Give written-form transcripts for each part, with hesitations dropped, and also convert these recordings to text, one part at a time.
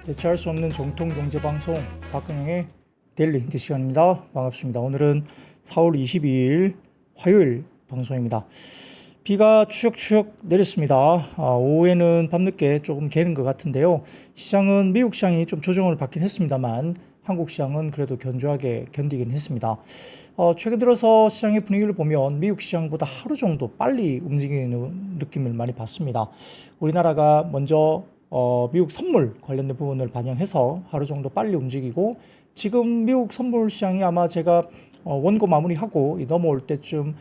대체할 수 없는 정통 경제 방송 박근영의 데일리 힌트 시간입니다. 반갑습니다. 오늘은 4월 22일 화요일 방송입니다. 비가 추적추적 내렸습니다. 오후에는 밤늦게 조금 개는 것 같은데요. 시장은 미국 시장이 좀 조정을 받긴 했습니다만 한국 시장은 그래도 견조하게 견디긴 했습니다. 최근 들어서 시장의 분위기를 보면 미국 시장보다 하루 정도 빨리 움직이는 느낌을 많이 받습니다. 우리나라가 먼저 미국 선물 관련된 부분을 반영해서 하루 정도 빨리 움직이고, 지금 미국 선물 시장이 아마 제가 원고 마무리하고 넘어올 때쯤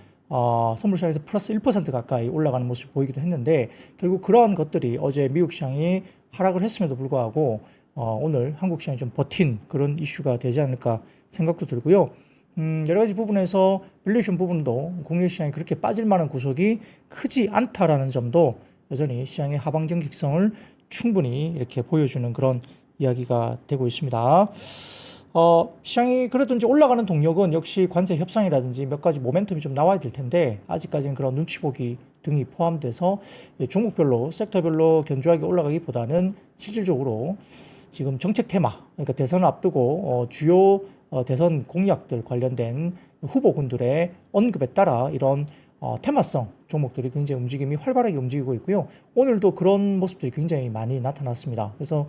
선물 시장에서 플러스 1% 가까이 올라가는 모습이 보이기도 했는데, 결국 그러한 것들이 어제 미국 시장이 하락을 했음에도 불구하고 오늘 한국 시장이 좀 버틴 그런 이슈가 되지 않을까 생각도 들고요. 여러 가지 부분에서 밸류에이션 부분도 국내 시장이 그렇게 빠질 만한 구석이 크지 않다라는 점도 여전히 시장의 하방 경직성을 충분히 이렇게 보여주는 그런 이야기가 되고 있습니다. 시장이 그래도 이제 올라가는 동력은 역시 관세 협상이라든지 몇 가지 모멘텀이 좀 나와야 될 텐데, 아직까지는 그런 눈치 보기 등이 포함돼서 종목별로 섹터별로 견조하게 올라가기보다는 실질적으로 지금 정책 테마, 그러니까 대선을 앞두고 주요 대선 공약들 관련된 후보군들의 언급에 따라 이런 테마성 종목들이 굉장히 움직임이 활발하게 움직이고 있고요. 오늘도 그런 모습들이 굉장히 많이 나타났습니다. 그래서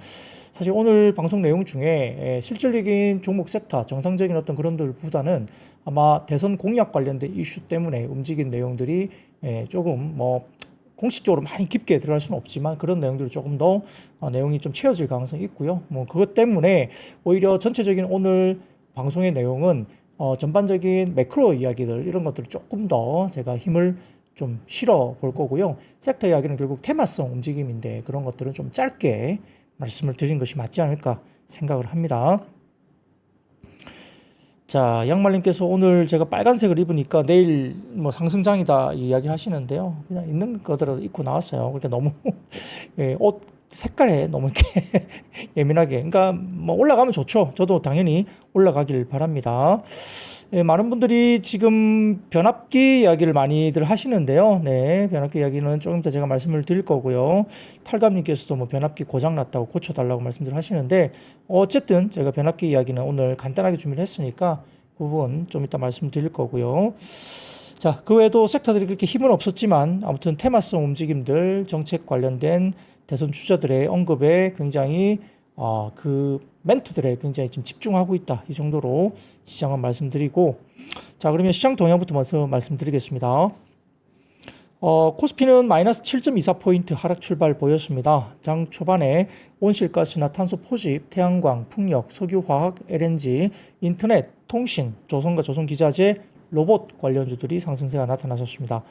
사실 오늘 방송 내용 중에 실질적인 종목 섹터, 정상적인 어떤 그런들보다는 아마 대선 공약 관련된 이슈 때문에 움직인 내용들이 조금 공식적으로 많이 깊게 들어갈 수는 없지만 그런 내용들이 조금 더 내용이 좀 채워질 가능성이 있고요. 그것 때문에 오히려 전체적인 오늘 방송의 내용은 전반적인 매크로 이야기들, 이런 것들을 조금 더 제가 힘을 좀 실어 볼 거고요. 섹터 이야기는 결국 테마성 움직임인데 그런 것들은 좀 짧게 말씀을 드린 것이 맞지 않을까 생각을 합니다. 자, 양말님께서 오늘 제가 빨간색을 입으니까 내일 상승장이다 이야기 하시는데요. 그냥 있는 거대로 입고 나왔어요. 그러니까 너무 옷 색깔에 너무 이렇게 예민하게. 그러니까 올라가면 좋죠. 저도 당연히 올라가길 바랍니다. 많은 분들이 지금 변압기 이야기를 많이들 하시는데요. 네, 변압기 이야기는 조금 더 제가 말씀을 드릴 거고요. 탈감님께서도 변압기 고장 났다고 고쳐달라고 말씀들 하시는데, 어쨌든 제가 변압기 이야기는 오늘 간단하게 준비를 했으니까 그 부분 좀 이따 말씀드릴 거고요. 자, 그 외에도 섹터들이 그렇게 힘은 없었지만 아무튼 테마성 움직임들, 정책 관련된 대선 주자들의 언급에 굉장히 그 멘트들에 굉장히 지금 집중하고 있다, 이 정도로 시장은 말씀드리고, 자, 그러면 시장 동향부터 먼저 말씀드리겠습니다. 코스피는 마이너스 7.24포인트 하락 출발 보였습니다. 장 초반에 온실가스나 탄소 포집, 태양광, 풍력, 석유화학, LNG, 인터넷, 통신, 조선과 조선기자재, 로봇 관련주들이 상승세가 나타났었습니다.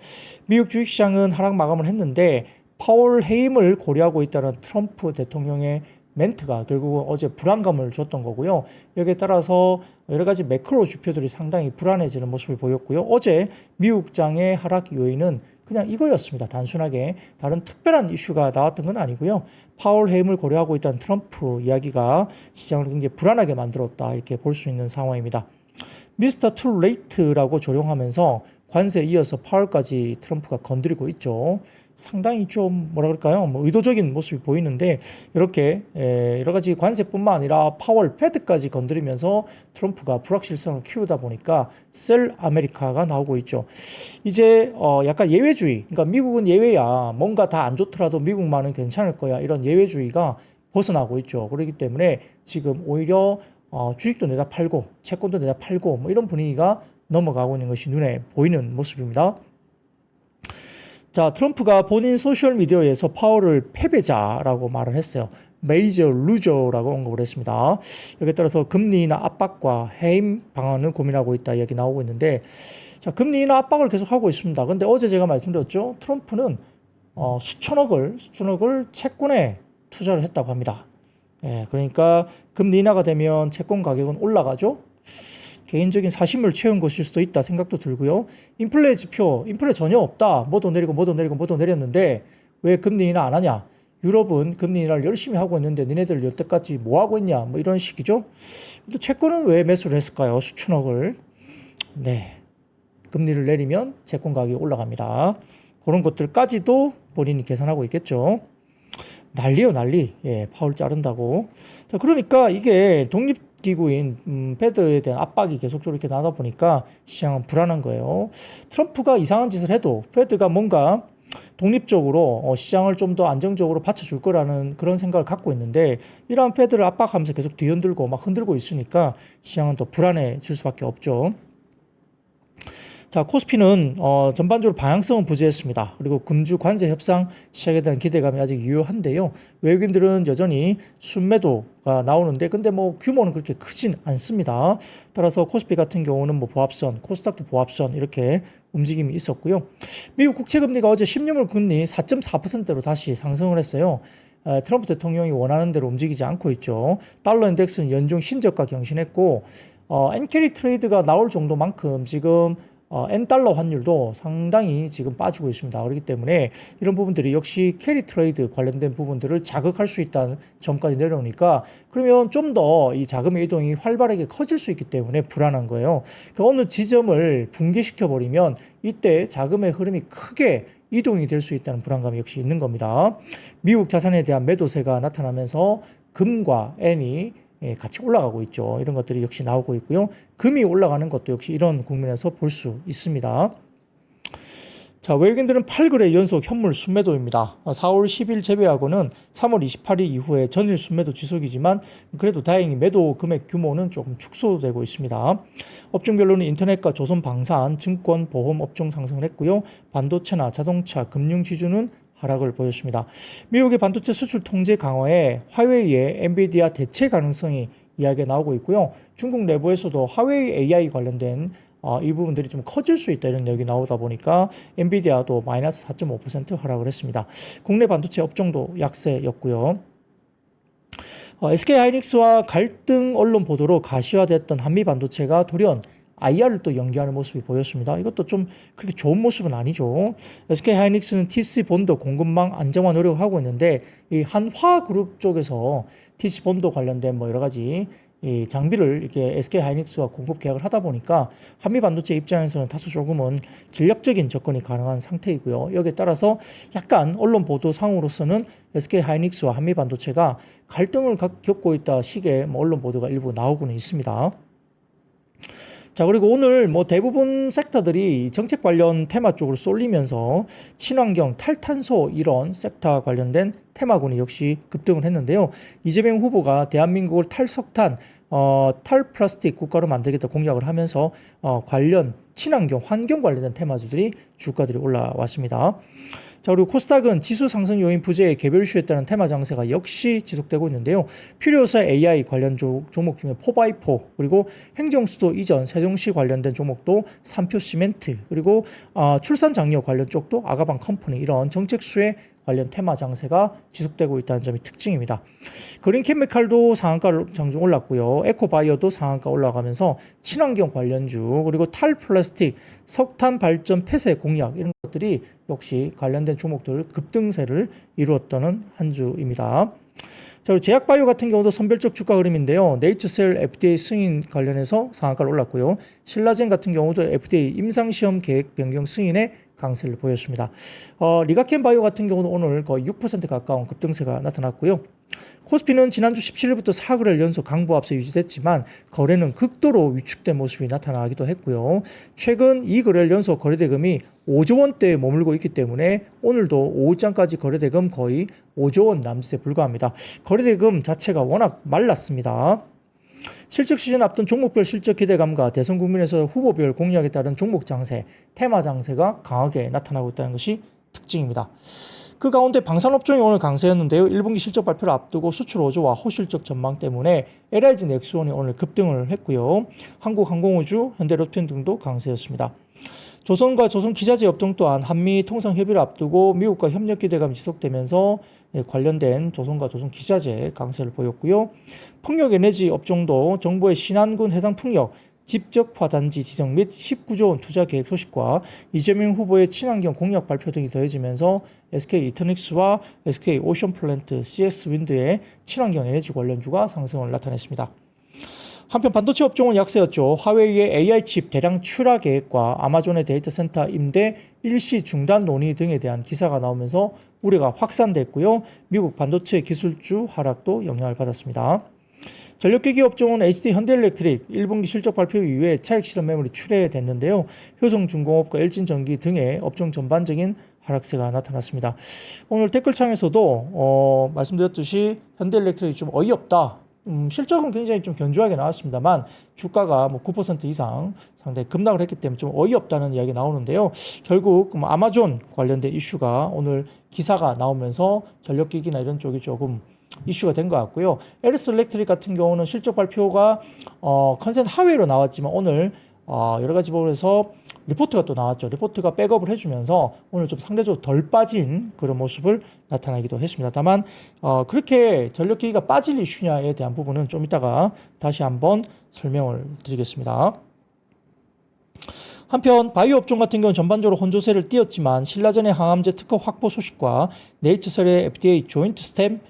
미국 주식시장은 하락 마감을 했는데, 파월 해임을 고려하고 있다는 트럼프 대통령의 멘트가 결국은 어제 불안감을 줬던 거고요. 여기에 따라서 여러 가지 매크로 지표들이 상당히 불안해지는 모습을 보였고요. 어제 미국장의 하락 요인은 그냥 이거였습니다. 단순하게 다른 특별한 이슈가 나왔던 건 아니고요. 파월 해임을 고려하고 있다는 트럼프 이야기가 시장을 굉장히 불안하게 만들었다, 이렇게 볼 수 있는 상황입니다. 미스터 투 레이트라고 조롱하면서 관세에 이어서 파월까지 트럼프가 건드리고 있죠. 상당히 좀 그럴까요? 의도적인 모습이 보이는데, 이렇게 여러 가지 관세뿐만 아니라 파월, 패드까지 건드리면서 트럼프가 불확실성을 키우다 보니까 셀 아메리카가 나오고 있죠. 이제 약간 예외주의, 그러니까 미국은 예외야, 뭔가 다 안 좋더라도 미국만은 괜찮을 거야, 이런 예외주의가 벗어나고 있죠. 그렇기 때문에 지금 오히려 주식도 내다 팔고 채권도 내다 팔고 이런 분위기가 넘어가고 있는 것이 눈에 보이는 모습입니다. 자, 트럼프가 본인 소셜미디어에서 파월을 패배자라고 말을 했어요. 메이저 루저라고 언급을 했습니다. 여기에 따라서 금리 인하 압박과 해임 방안을 고민하고 있다 이야기 나오고 있는데, 자, 금리 인하 압박을 계속 하고 있습니다. 근데 어제 제가 말씀드렸죠. 트럼프는 수천억을 채권에 투자를 했다고 합니다. 그러니까 금리 인하가 되면 채권 가격은 올라가죠. 개인적인 사심을 채운 것일 수도 있다 생각도 들고요. 인플레 지표, 인플레 전혀 없다. 뭐도 내렸는데 왜 금리 인하 안 하냐? 유럽은 금리 인하를 열심히 하고 있는데 니네들 여태까지 뭐 하고 있냐? 이런 식이죠. 또 채권은 왜 매수를 했을까요? 수천억을. 네, 금리를 내리면 채권 가격이 올라갑니다. 그런 것들까지도 본인이 계산하고 있겠죠. 난리요, 난리. 예, 파월 자른다고. 자, 그러니까 이게 독립기구인 패드에 대한 압박이 계속적으로 이렇게 나다 보니까 시장은 불안한 거예요. 트럼프가 이상한 짓을 해도 패드가 뭔가 독립적으로 시장을 좀 더 안정적으로 받쳐줄 거라는 그런 생각을 갖고 있는데, 이러한 패드를 압박하면서 계속 뒤흔들고 막 흔들고 있으니까 시장은 더 불안해질 수밖에 없죠. 자, 코스피는 전반적으로 방향성은 부재했습니다. 그리고 금주 관세 협상 시작에 대한 기대감이 아직 유효한데요. 외국인들은 여전히 순매도가 나오는데, 근데 뭐 규모는 그렇게 크진 않습니다. 따라서 코스피 같은 경우는 뭐 보합선, 코스닥도 보합선 이렇게 움직임이 있었고요. 미국 국채금리가 어제 10년물 금리 4.4%로 다시 상승을 했어요. 트럼프 대통령이 원하는 대로 움직이지 않고 있죠. 달러 인덱스는 연중 신저가 경신했고, 엔캐리 트레이드가 나올 정도만큼 지금 엔달러 환율도 상당히 지금 빠지고 있습니다. 그렇기 때문에 이런 부분들이 역시 캐리 트레이드 관련된 부분들을 자극할 수 있다는 점까지 내려오니까, 그러면 좀 더 이 자금의 이동이 활발하게 커질 수 있기 때문에 불안한 거예요. 그러니까 어느 지점을 붕괴시켜 버리면 이때 자금의 흐름이 크게 이동이 될 수 있다는 불안감이 역시 있는 겁니다. 미국 자산에 대한 매도세가 나타나면서 금과 엔이 같이 올라가고 있죠. 이런 것들이 역시 나오고 있고요. 금이 올라가는 것도 역시 이런 국면에서 볼 수 있습니다. 자, 외국인들은 8거래 연속 현물 순매도입니다. 4월 10일 제외하고는 3월 28일 이후에 전일 순매도 지속이지만, 그래도 다행히 매도 금액 규모는 조금 축소되고 있습니다. 업종별로는 인터넷과 조선 방산, 증권, 보험 업종 상승을 했고요. 반도체나 자동차, 금융 지주는 하락을 보였습니다. 미국의 반도체 수출 통제 강화에 화웨이의 엔비디아 대체 가능성이 이야기가 나오고 있고요. 중국 내부에서도 화웨이 AI 관련된 이 부분들이 좀 커질 수 있다 이런 내용이 나오다 보니까 엔비디아도 마이너스 4.5% 하락을 했습니다. 국내 반도체 업종도 약세였고요. SK하이닉스와 갈등 언론 보도로 가시화됐던 한미 반도체가 돌연 IR을 또 연기하는 모습이 보였습니다. 이것도 좀 그렇게 좋은 모습은 아니죠. SK하이닉스는 TC 본도 공급망 안정화 노력을 하고 있는데, 이 한화그룹 쪽에서 TC 본도 관련된 뭐 여러 가지 이 장비를 이렇게 SK하이닉스와 공급 계약을 하다 보니까 한미 반도체 입장에서는 다소 조금은 전략적인 접근이 가능한 상태이고요. 여기에 따라서 약간 언론 보도 상으로서는 SK하이닉스와 한미 반도체가 갈등을 겪고 있다 식의 뭐 언론 보도가 일부 나오고는 있습니다. 자, 그리고 오늘 뭐 대부분 섹터들이 정책 관련 테마 쪽으로 쏠리면서 친환경, 탈탄소 이런 섹터 관련된 테마군이 역시 급등을 했는데요. 이재명 후보가 대한민국을 탈석탄, 탈플라스틱 국가로 만들겠다 공약을 하면서 관련 친환경, 환경 관련된 테마주들이 주가들이 올라왔습니다. 자, 그리고 코스닥은 지수 상승 요인 부재에 개별 이슈에 따른 테마 장세가 역시 지속되고 있는데요. 필요사 AI 관련 종목 중에 4x4, 그리고 행정수도 이전 세종시 관련된 종목도 삼표 시멘트, 그리고 출산 장려 관련 쪽도 아가방 컴퍼니, 이런 정책 수혜 관련 테마 장세가 지속되고 있다는 점이 특징입니다. 그린케미칼도 상한가 장중 올랐고요. 에코바이오도 상한가 올라가면서 친환경 관련주, 그리고 탈플라스틱, 석탄 발전 폐쇄 공약 이런 것들이 역시 관련된 종목들 급등세를 이루었던 한 주입니다. 자, 그리고 제약바이오 같은 경우도 선별적 주가 흐름인데요. 네이처셀 FDA 승인 관련해서 상한가를 올랐고요. 신라젠 같은 경우도 FDA 임상시험 계획 변경 승인에 강세를 보였습니다. 리가켄 바이오 같은 경우는 오늘 거의 6% 가까운 급등세가 나타났고요. 코스피는 지난주 17일부터 4거래일 연속 강보합세 유지됐지만 거래는 극도로 위축된 모습이 나타나기도 했고요. 최근 2거래일 연속 거래대금이 5조 원대에 머물고 있기 때문에 오늘도 오후장까지 거래대금 거의 5조 원 남짓에 불과합니다. 거래대금 자체가 워낙 말랐습니다. 실적 시즌 앞둔 종목별 실적 기대감과 대선 국민에서 후보별 공약에 따른 종목 장세, 테마 장세가 강하게 나타나고 있다는 것이 특징입니다. 그 가운데 방산업종이 오늘 강세였는데요. 1분기 실적 발표를 앞두고 수출 호조와 호실적 전망 때문에 LIG 넥스원이 오늘 급등을 했고요. 한국항공우주, 현대로템 등도 강세였습니다. 조선과 조선기자재 업종 또한 한미 통상협의를 앞두고 미국과 협력 기대감이 지속되면서 관련된 조선과 조선기자재 강세를 보였고요. 풍력에너지 업종도 정부의 신안군 해상풍력 집적화단지 지정 및 19조 원 투자 계획 소식과 이재명 후보의 친환경 공약 발표 등이 더해지면서 SK 이터닉스와 SK 오션플랜트, CS 윈드의 친환경 에너지 관련주가 상승을 나타냈습니다. 한편 반도체 업종은 약세였죠. 화웨이의 AI 칩 대량 출하 계획과 아마존의 데이터 센터 임대 일시 중단 논의 등에 대한 기사가 나오면서 우려가 확산됐고요. 미국 반도체 기술주 하락도 영향을 받았습니다. 전력기기 업종은 HD 현대일렉트릭 1분기 실적 발표 이후에 차익 실현 매물이 출회됐는데요. 효성중공업과 엘진전기 등의 업종 전반적인 하락세가 나타났습니다. 오늘 댓글창에서도 말씀드렸듯이 현대일렉트릭이 좀 어이없다. 실적은 굉장히 좀 견조하게 나왔습니다만 주가가 뭐 9% 이상 상당히 급락을 했기 때문에 좀 어이없다는 이야기 나오는데요. 결국 아마존 관련된 이슈가 오늘 기사가 나오면서 전력기기나 이런 쪽이 조금 이슈가 된 것 같고요. 에리스 일렉트릭 같은 경우는 실적 발표가 컨센 하회로 나왔지만 오늘 여러 가지 부분에서 리포트가 또 나왔죠. 리포트가 백업을 해주면서 오늘 좀 상대적으로 덜 빠진 그런 모습을 나타나기도 했습니다. 다만 그렇게 전력기기가 빠질 이슈냐에 대한 부분은 좀 이따가 다시 한번 설명을 드리겠습니다. 한편 바이오 업종 같은 경우는 전반적으로 혼조세를 띄었지만 신라전의 항암제 특허 확보 소식과 네이처셀의 FDA 조인트 스템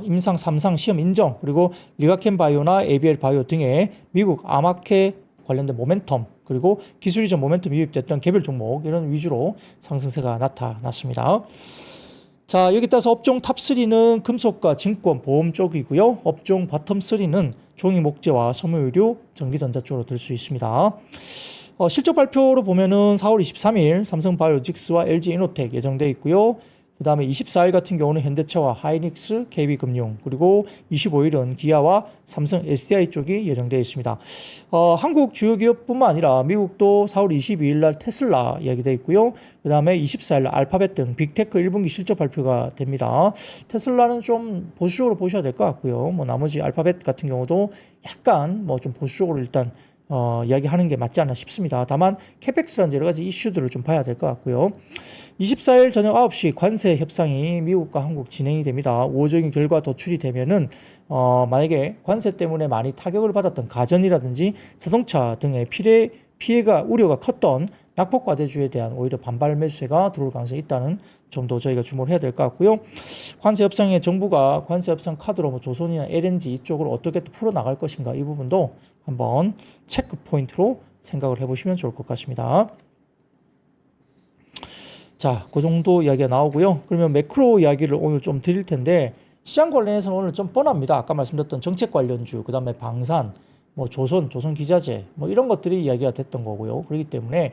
임상 3상 시험 인정, 그리고 리가켄 바이오나 ABL 바이오 등의 미국 아마케 관련된 모멘텀, 그리고 기술 이전 모멘텀 유입됐던 개별 종목 이런 위주로 상승세가 나타났습니다. 자, 여기 따라서 업종 탑3는 금속과 증권, 보험 쪽이고요. 업종 바텀3는 종이 목재와 섬유의료, 전기전자 쪽으로 들 수 있습니다. 실적 발표로 보면은 4월 23일 삼성바이오직스와 LG이노텍 예정되어 있고요. 그 다음에 24일 같은 경우는 현대차와 하이닉스, KB금융, 그리고 25일은 기아와 삼성 SDI 쪽이 예정되어 있습니다. 한국 주요 기업뿐만 아니라 미국도 4월 22일 날 테슬라 이야기되어 있고요. 그 다음에 24일 날 알파벳 등 빅테크 1분기 실적 발표가 됩니다. 테슬라는 좀 보수적으로 보셔야 될 것 같고요. 뭐 나머지 알파벳 같은 경우도 약간 뭐 좀 보수적으로 일단 이야기하는 게 맞지 않나 싶습니다. 다만 캐펙스라는 여러 가지 이슈들을 좀 봐야 될 것 같고요. 24일 저녁 9시 관세 협상이 미국과 한국 진행이 됩니다. 우호적인 결과 도출이 되면은 만약에 관세 때문에 많이 타격을 받았던 가전이라든지 자동차 등의 피해가 우려가 컸던 낙폭과대주에 대한 오히려 반발 매수세가 들어올 가능성이 있다는 점도 저희가 주목을 해야 될 것 같고요. 관세 협상에 정부가 관세 협상 카드로 뭐 조선이나 LNG 이쪽으로 어떻게 또 풀어나갈 것인가 이 부분도 한번 체크 포인트로 생각을 해보시면 좋을 것 같습니다. 자, 그 정도 이야기가 나오고요. 그러면 매크로 이야기를 오늘 좀 드릴 텐데 시장 관련해서는 오늘 좀 뻔합니다. 아까 말씀드렸던 정책 관련주, 그 다음에 방산, 뭐 조선기자재 뭐 이런 것들이 이야기가 됐던 거고요. 그렇기 때문에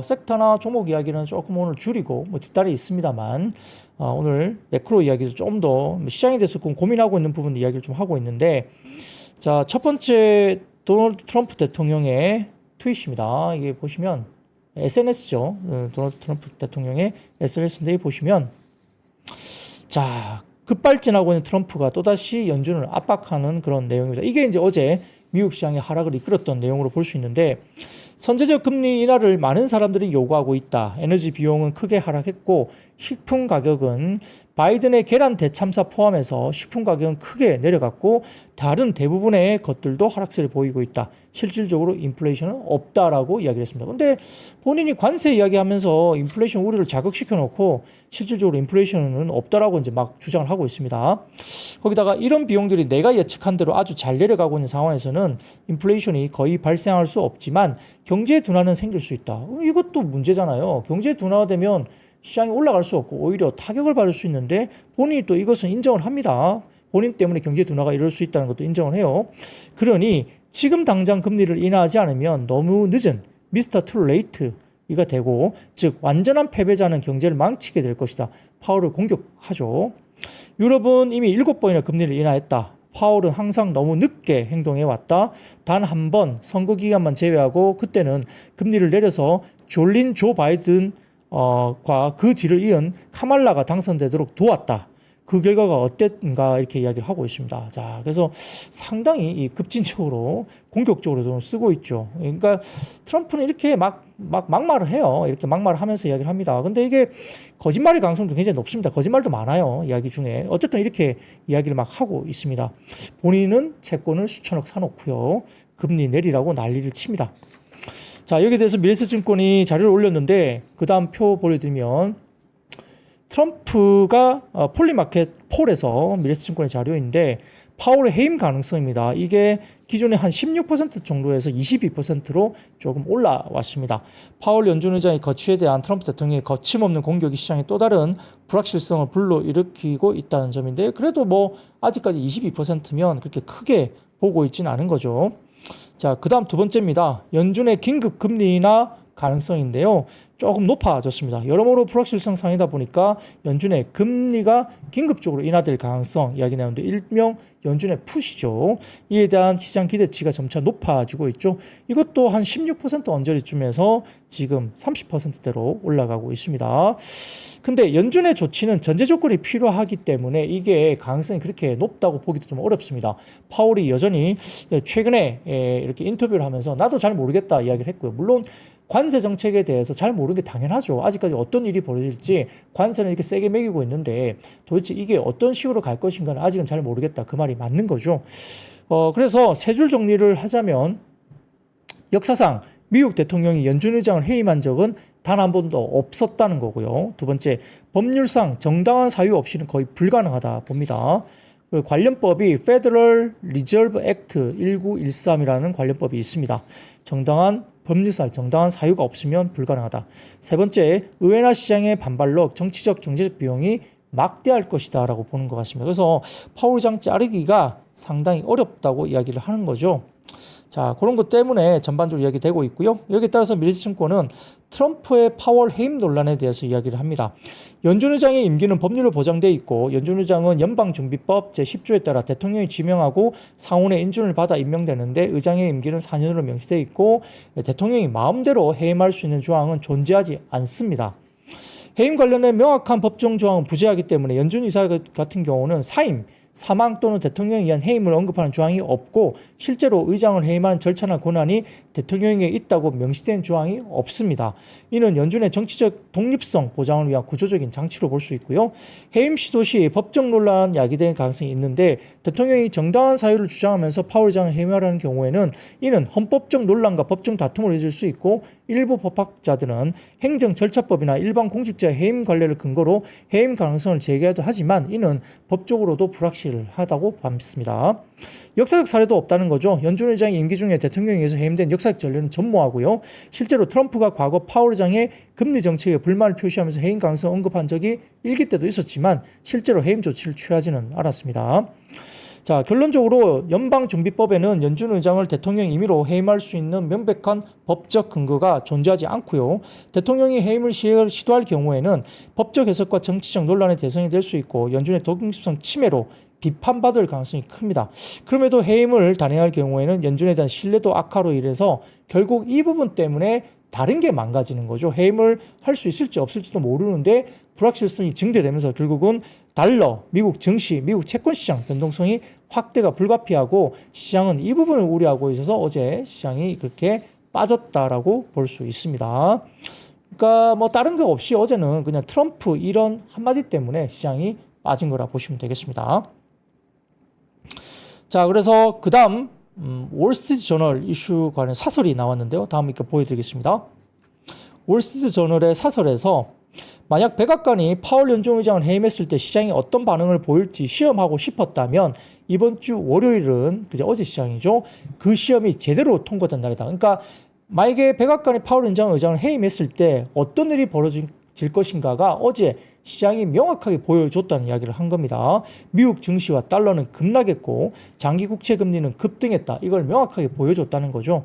섹터나 종목 이야기는 조금 오늘 줄이고 뭐 뒷달이 있습니다만 오늘 매크로 이야기를 좀 더 시장에 대해서 고민하고 있는 부분 이야기를 좀 하고 있는데, 자, 첫 번째 도널드 트럼프 대통령의 트윗입니다. 이게 보시면 SNS죠. 도널드 트럼프 대통령의 SNS인데 보시면 자, 급발진하고 있는 트럼프가 또다시 연준을 압박하는 그런 내용입니다. 이게 이제 어제 미국 시장의 하락을 이끌었던 내용으로 볼 수 있는데, 선제적 금리 인하를 많은 사람들이 요구하고 있다. 에너지 비용은 크게 하락했고 식품 가격은 바이든의 계란 대참사 포함해서 식품 가격은 크게 내려갔고 다른 대부분의 것들도 하락세를 보이고 있다. 실질적으로 인플레이션은 없다라고 이야기를 했습니다. 근데 본인이 관세 이야기하면서 인플레이션 우려를 자극시켜 놓고 실질적으로 인플레이션은 없다라고 이제 막 주장을 하고 있습니다. 거기다가 이런 비용들이 내가 예측한 대로 아주 잘 내려가고 있는 상황에서는 인플레이션이 거의 발생할 수 없지만 경제 둔화는 생길 수 있다. 이것도 문제잖아요. 경제 둔화되면 시장이 올라갈 수 없고 오히려 타격을 받을 수 있는데 본인이 또 이것은 인정을 합니다. 본인 때문에 경제 둔화가 이럴 수 있다는 것도 인정을 해요. 그러니 지금 당장 금리를 인하하지 않으면 너무 늦은 미스터 투 레이트가 되고, 즉 완전한 패배자는 경제를 망치게 될 것이다. 파월을 공격하죠. 유럽은 이미 7번이나 금리를 인하했다. 파월은 항상 너무 늦게 행동해왔다. 단 한 번 선거 기간만 제외하고 그때는 금리를 내려서 졸린 조 바이든 과 그 뒤를 이은 카말라가 당선되도록 도왔다. 그 결과가 어땠는가 이렇게 이야기를 하고 있습니다. 자, 그래서 상당히 이 급진적으로 공격적으로 좀 쓰고 있죠. 그러니까 트럼프는 이렇게 막말을 해요. 이렇게 막말을 하면서 이야기를 합니다. 근데 이게 거짓말의 가능성도 굉장히 높습니다. 거짓말도 많아요. 이야기 중에. 어쨌든 이렇게 이야기를 막 하고 있습니다. 본인은 채권을 수천억 사놓고요. 금리 내리라고 난리를 칩니다. 자, 여기에 대해서 미래에셋증권이 자료를 올렸는데 그 다음 표 보여드리면 트럼프가 폴리마켓 폴에서 미래에셋증권의 자료인데 파월의 해임 가능성입니다. 이게 기존에 한 16% 정도에서 22%로 조금 올라왔습니다. 파월 연준 의장의 거취에 대한 트럼프 대통령의 거침없는 공격이 시장에 또 다른 불확실성을 불러일으키고 있다는 점인데, 그래도 뭐 아직까지 22%면 그렇게 크게 보고 있지는 않은 거죠. 자, 그 다음 두 번째입니다. 연준의 긴급 금리 인하 가능성인데요. 조금 높아졌습니다. 여러모로 불확실성 상이다 보니까 연준의 금리가 긴급적으로 인하될 가능성 이야기 나오는데, 일명 연준의 풋이죠. 이에 대한 시장 기대치가 점차 높아지고 있죠. 이것도 한 16% 언저리쯤에서 지금 30%대로 올라가고 있습니다. 근데 연준의 조치는 전제 조건이 필요하기 때문에 이게 가능성이 그렇게 높다고 보기도 좀 어렵습니다. 파월이 여전히 최근에 이렇게 인터뷰를 하면서 나도 잘 모르겠다 이야기를 했고요. 물론 관세 정책에 대해서 잘 모르는 게 당연하죠. 아직까지 어떤 일이 벌어질지 관세는 이렇게 세게 매기고 있는데 도대체 이게 어떤 식으로 갈 것인가는 아직은 잘 모르겠다. 그 말이 맞는 거죠. 그래서 세 줄 정리를 하자면, 역사상 미국 대통령이 연준 의장을 해임한 적은 단 한 번도 없었다는 거고요. 두 번째, 법률상 정당한 사유 없이는 거의 불가능하다 봅니다. 관련법이 Federal Reserve Act 1913이라는 관련법이 있습니다. 법률상 정당한 사유가 없으면 불가능하다. 세 번째, 의회나 시장의 반발로 정치적 경제적 비용이 막대할 것이다 라고 보는 것 같습니다. 그래서 파월 의장 자르기가 상당히 어렵다고 이야기를 하는 거죠. 자, 그런 것 때문에 전반적으로 이야기되고 있고요. 여기에 따라서 미래지증권은 트럼프의 파월 해임 논란에 대해서 이야기를 합니다. 연준 의장의 임기는 법률로 보장되어 있고, 연준 의장은 연방준비법 제10조에 따라 대통령이 지명하고 상원의 인준을 받아 임명되는데, 의장의 임기는 4년으로 명시되어 있고 대통령이 마음대로 해임할 수 있는 조항은 존재하지 않습니다. 해임 관련해 명확한 법정 조항은 부재하기 때문에 연준 이사 같은 경우는 사임, 사망 또는 대통령에 의한 해임을 언급하는 조항이 없고, 실제로 의장을 해임하는 절차나 권한이 대통령에게 있다고 명시된 조항이 없습니다. 이는 연준의 정치적 독립성 보장을 위한 구조적인 장치로 볼 수 있고요. 해임 시도 시 법적 논란 야기될 가능성이 있는데, 대통령이 정당한 사유를 주장하면서 파월 의장을 해임하라는 경우에는 이는 헌법적 논란과 법정 다툼으로 이어질 수 있고, 일부 법학자들은 행정절차법이나 일반 공직자의 해임 관례를 근거로 해임 가능성을 제기하기도 하지만, 이는 법적으로도 불확실하다고 봤습니다. 역사적 사례도 없다는 거죠. 연준 의장의 임기 중에 대통령에 의해서 해임된 역사적 전례는 전무하고요. 실제로 트럼프가 과거 파월 의장의 금리 정책에 불만을 표시하면서 해임 가능성을 언급한 적이 일기 때도 있었지만 실제로 해임 조치를 취하지는 않았습니다. 자, 결론적으로 연방준비법에는 연준 의장을 대통령 임의로 해임할 수 있는 명백한 법적 근거가 존재하지 않고요. 대통령이 해임을 시도할 경우에는 법적 해석과 정치적 논란의 대상이 될 수 있고, 연준의 독립성 침해로 비판받을 가능성이 큽니다. 그럼에도 해임을 단행할 경우에는 연준에 대한 신뢰도 악화로 인해서 결국 이 부분 때문에 다른 게 망가지는 거죠. 해임을 할 수 있을지 없을지도 모르는데 불확실성이 증대되면서 결국은 달러, 미국 증시, 미국 채권시장 변동성이 확대가 불가피하고, 시장은 이 부분을 우려하고 있어서 어제 시장이 그렇게 빠졌다라고 볼 수 있습니다. 그러니까 뭐 다른 거 없이 어제는 그냥 트럼프 이런 한마디 때문에 시장이 빠진 거라 보시면 되겠습니다. 자, 그래서 그 다음 월스트리트 저널 이슈 관련 사설이 나왔는데요. 다음 이렇게 보여드리겠습니다. 월스트리트 저널의 사설에서 만약 백악관이 파월 연준 의장을 해임했을 때 시장이 어떤 반응을 보일지 시험하고 싶었다면 이번 주 월요일은 어제 시장이죠. 그 시험이 제대로 통과된 날이다. 그러니까 만약에 백악관이 파월 연준 의장을 해임했을 때 어떤 일이 벌어질 것인가가 어제 시장이 명확하게 보여줬다는 이야기를 한 겁니다. 미국 증시와 달러는 급락했고 장기 국채 금리는 급등했다. 이걸 명확하게 보여줬다는 거죠.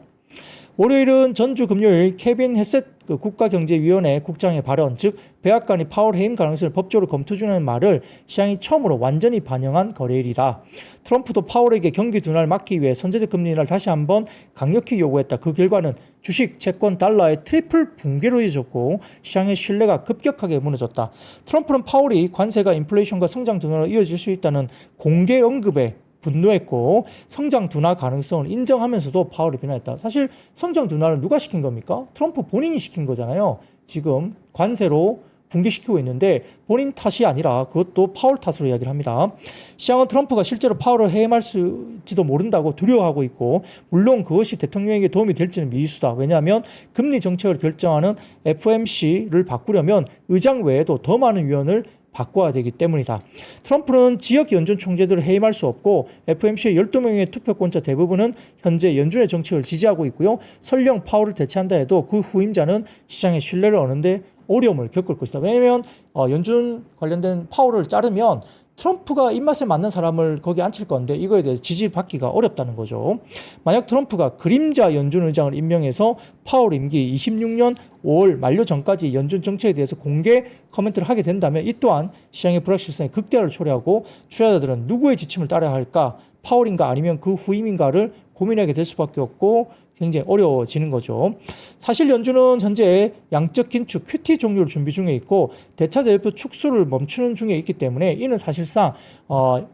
월요일은 전주 금요일 케빈 헤셋 국가경제위원회 국장의 발언, 즉 백악관이 파월 해임 가능성을 법적으로 검토 중이라는 말을 시장이 처음으로 완전히 반영한 거래일이다. 트럼프도 파월에게 경기 둔화를 막기 위해 선제적 금리 인하를 다시 한번 강력히 요구했다. 그 결과는 주식, 채권, 달러의 트리플 붕괴로 이어졌고 시장의 신뢰가 급격하게 무너졌다. 트럼프는 파월이 관세가 인플레이션과 성장 둔화로 이어질 수 있다는 공개 언급에 분노했고 성장 둔화 가능성을 인정하면서도 파월이 비난했다. 사실 성장 둔화를 누가 시킨 겁니까? 트럼프 본인이 시킨 거잖아요. 지금 관세로 붕괴시키고 있는데 본인 탓이 아니라 그것도 파월 탓으로 이야기를 합니다. 시장은 트럼프가 실제로 파월을 해임할지도 모른다고 두려워하고 있고, 물론 그것이 대통령에게 도움이 될지는 미지수다. 왜냐하면 금리 정책을 결정하는 FOMC를 바꾸려면 의장 외에도 더 많은 위원을 바꿔야 되기 때문이다. 트럼프는 지역 연준 총재들을 해임할 수 없고 FOMC의 12명의 투표권자 대부분은 현재 연준의 정책을 지지하고 있고요. 설령 파월을 대체한다 해도 그 후임자는 시장의 신뢰를 얻는데 어려움을 겪을 것이다. 왜냐하면 연준 관련된 파월을 자르면 트럼프가 입맛에 맞는 사람을 거기 앉힐 건데 이거에 대해서 지지를 받기가 어렵다는 거죠. 만약 트럼프가 그림자 연준 의장을 임명해서 파월 임기 26년 5월 만료 전까지 연준 정책에 대해서 공개 코멘트를 하게 된다면 이 또한 시장의 불확실성에 극대화를 초래하고 투자자들은 누구의 지침을 따라야 할까? 파월인가 아니면 그 후임인가를 고민하게 될 수밖에 없고 굉장히 어려워지는 거죠. 사실 연준은 현재 양적 긴축 QT 종료를 준비 중에 있고 대차 대표 축소를 멈추는 중에 있기 때문에 이는 사실상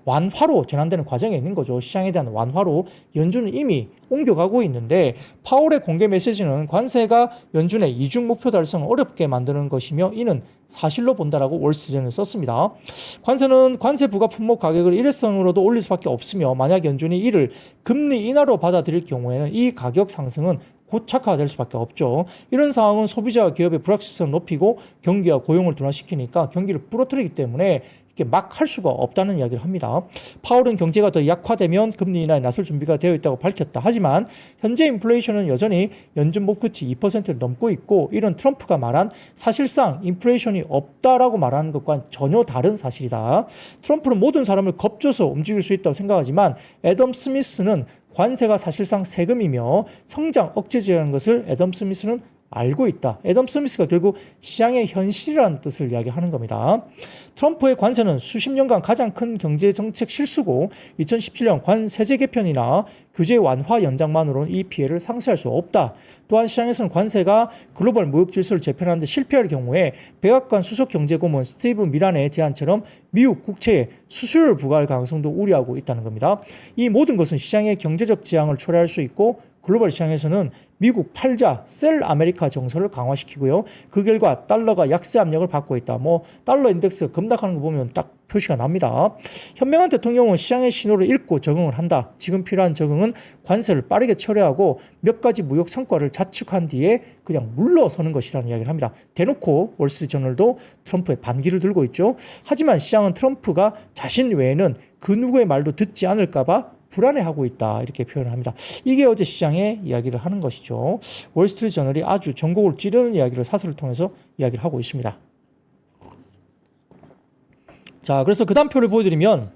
완화로 전환되는 과정에 있는 거죠. 시장에 대한 완화로 연준은 이미 옮겨가고 있는데 파월의 공개 메시지는 관세가 연준의 이중 목표 달성을 어렵게 만드는 것이며 이는 사실로 본다라고 월스트리트저널을 썼습니다. 관세는 관세 부과 품목 가격을 일회성으로도 올릴 수밖에 없으며 만약 연준이 이를 금리 인하로 받아들일 경우에는 이 가격 상승은 고착화될 수밖에 없죠. 이런 상황은 소비자와 기업의 불확실성을 높이고 경기와 고용을 둔화시키니까 경기를 부러뜨리기 때문에 이렇게 막 할 수가 없다는 이야기를 합니다. 파월은 경제가 더 약화되면 금리 인하에 나설 준비가 되어 있다고 밝혔다. 하지만 현재 인플레이션은 여전히 연준 목표치 2%를 넘고 있고 이런 트럼프가 말한 사실상 인플레이션이 없다라고 말하는 것과는 전혀 다른 사실이다. 트럼프는 모든 사람을 겁줘서 움직일 수 있다고 생각하지만 애덤 스미스는 관세가 사실상 세금이며 성장 억제제라는 것을 애덤 스미스는 알고 있다. 애덤 스미스가 결국 시장의 현실이라는 뜻을 이야기하는 겁니다. 트럼프의 관세는 수십 년간 가장 큰 경제정책 실수고 2017년 관세제 개편이나 규제 완화 연장만으로는 이 피해를 상쇄할 수 없다. 또한 시장에서는 관세가 글로벌 무역 질서를 재편하는 데 실패할 경우에 백악관 수석경제고문 스티브 미란의 제안처럼 미국 국채에 수수료를 부과할 가능성도 우려하고 있다는 겁니다. 이 모든 것은 시장의 경제적 지향을 초래할 수 있고 글로벌 시장에서는 미국 팔자 셀 아메리카 정서를 강화시키고요. 그 결과 달러가 약세 압력을 받고 있다. 달러 인덱스가 급락하는 거 보면 딱 표시가 납니다. 현명한 대통령은 시장의 신호를 읽고 적응을 한다. 지금 필요한 적응은 관세를 빠르게 처리하고 몇 가지 무역 성과를 자축한 뒤에 그냥 물러서는 것이라는 이야기를 합니다. 대놓고 월스트리트저널도 트럼프의 반기를 들고 있죠. 하지만 시장은 트럼프가 자신 외에는 그 누구의 말도 듣지 않을까 봐 불안해하고 있다 이렇게 표현을 합니다. 이게 어제 시장의 이야기를 하는 것이죠. 월스트리트저널이 아주 전곡을 찌르는 이야기를 사설을 통해서 이야기를 하고 있습니다. 자, 그래서 그 다음 표를 보여드리면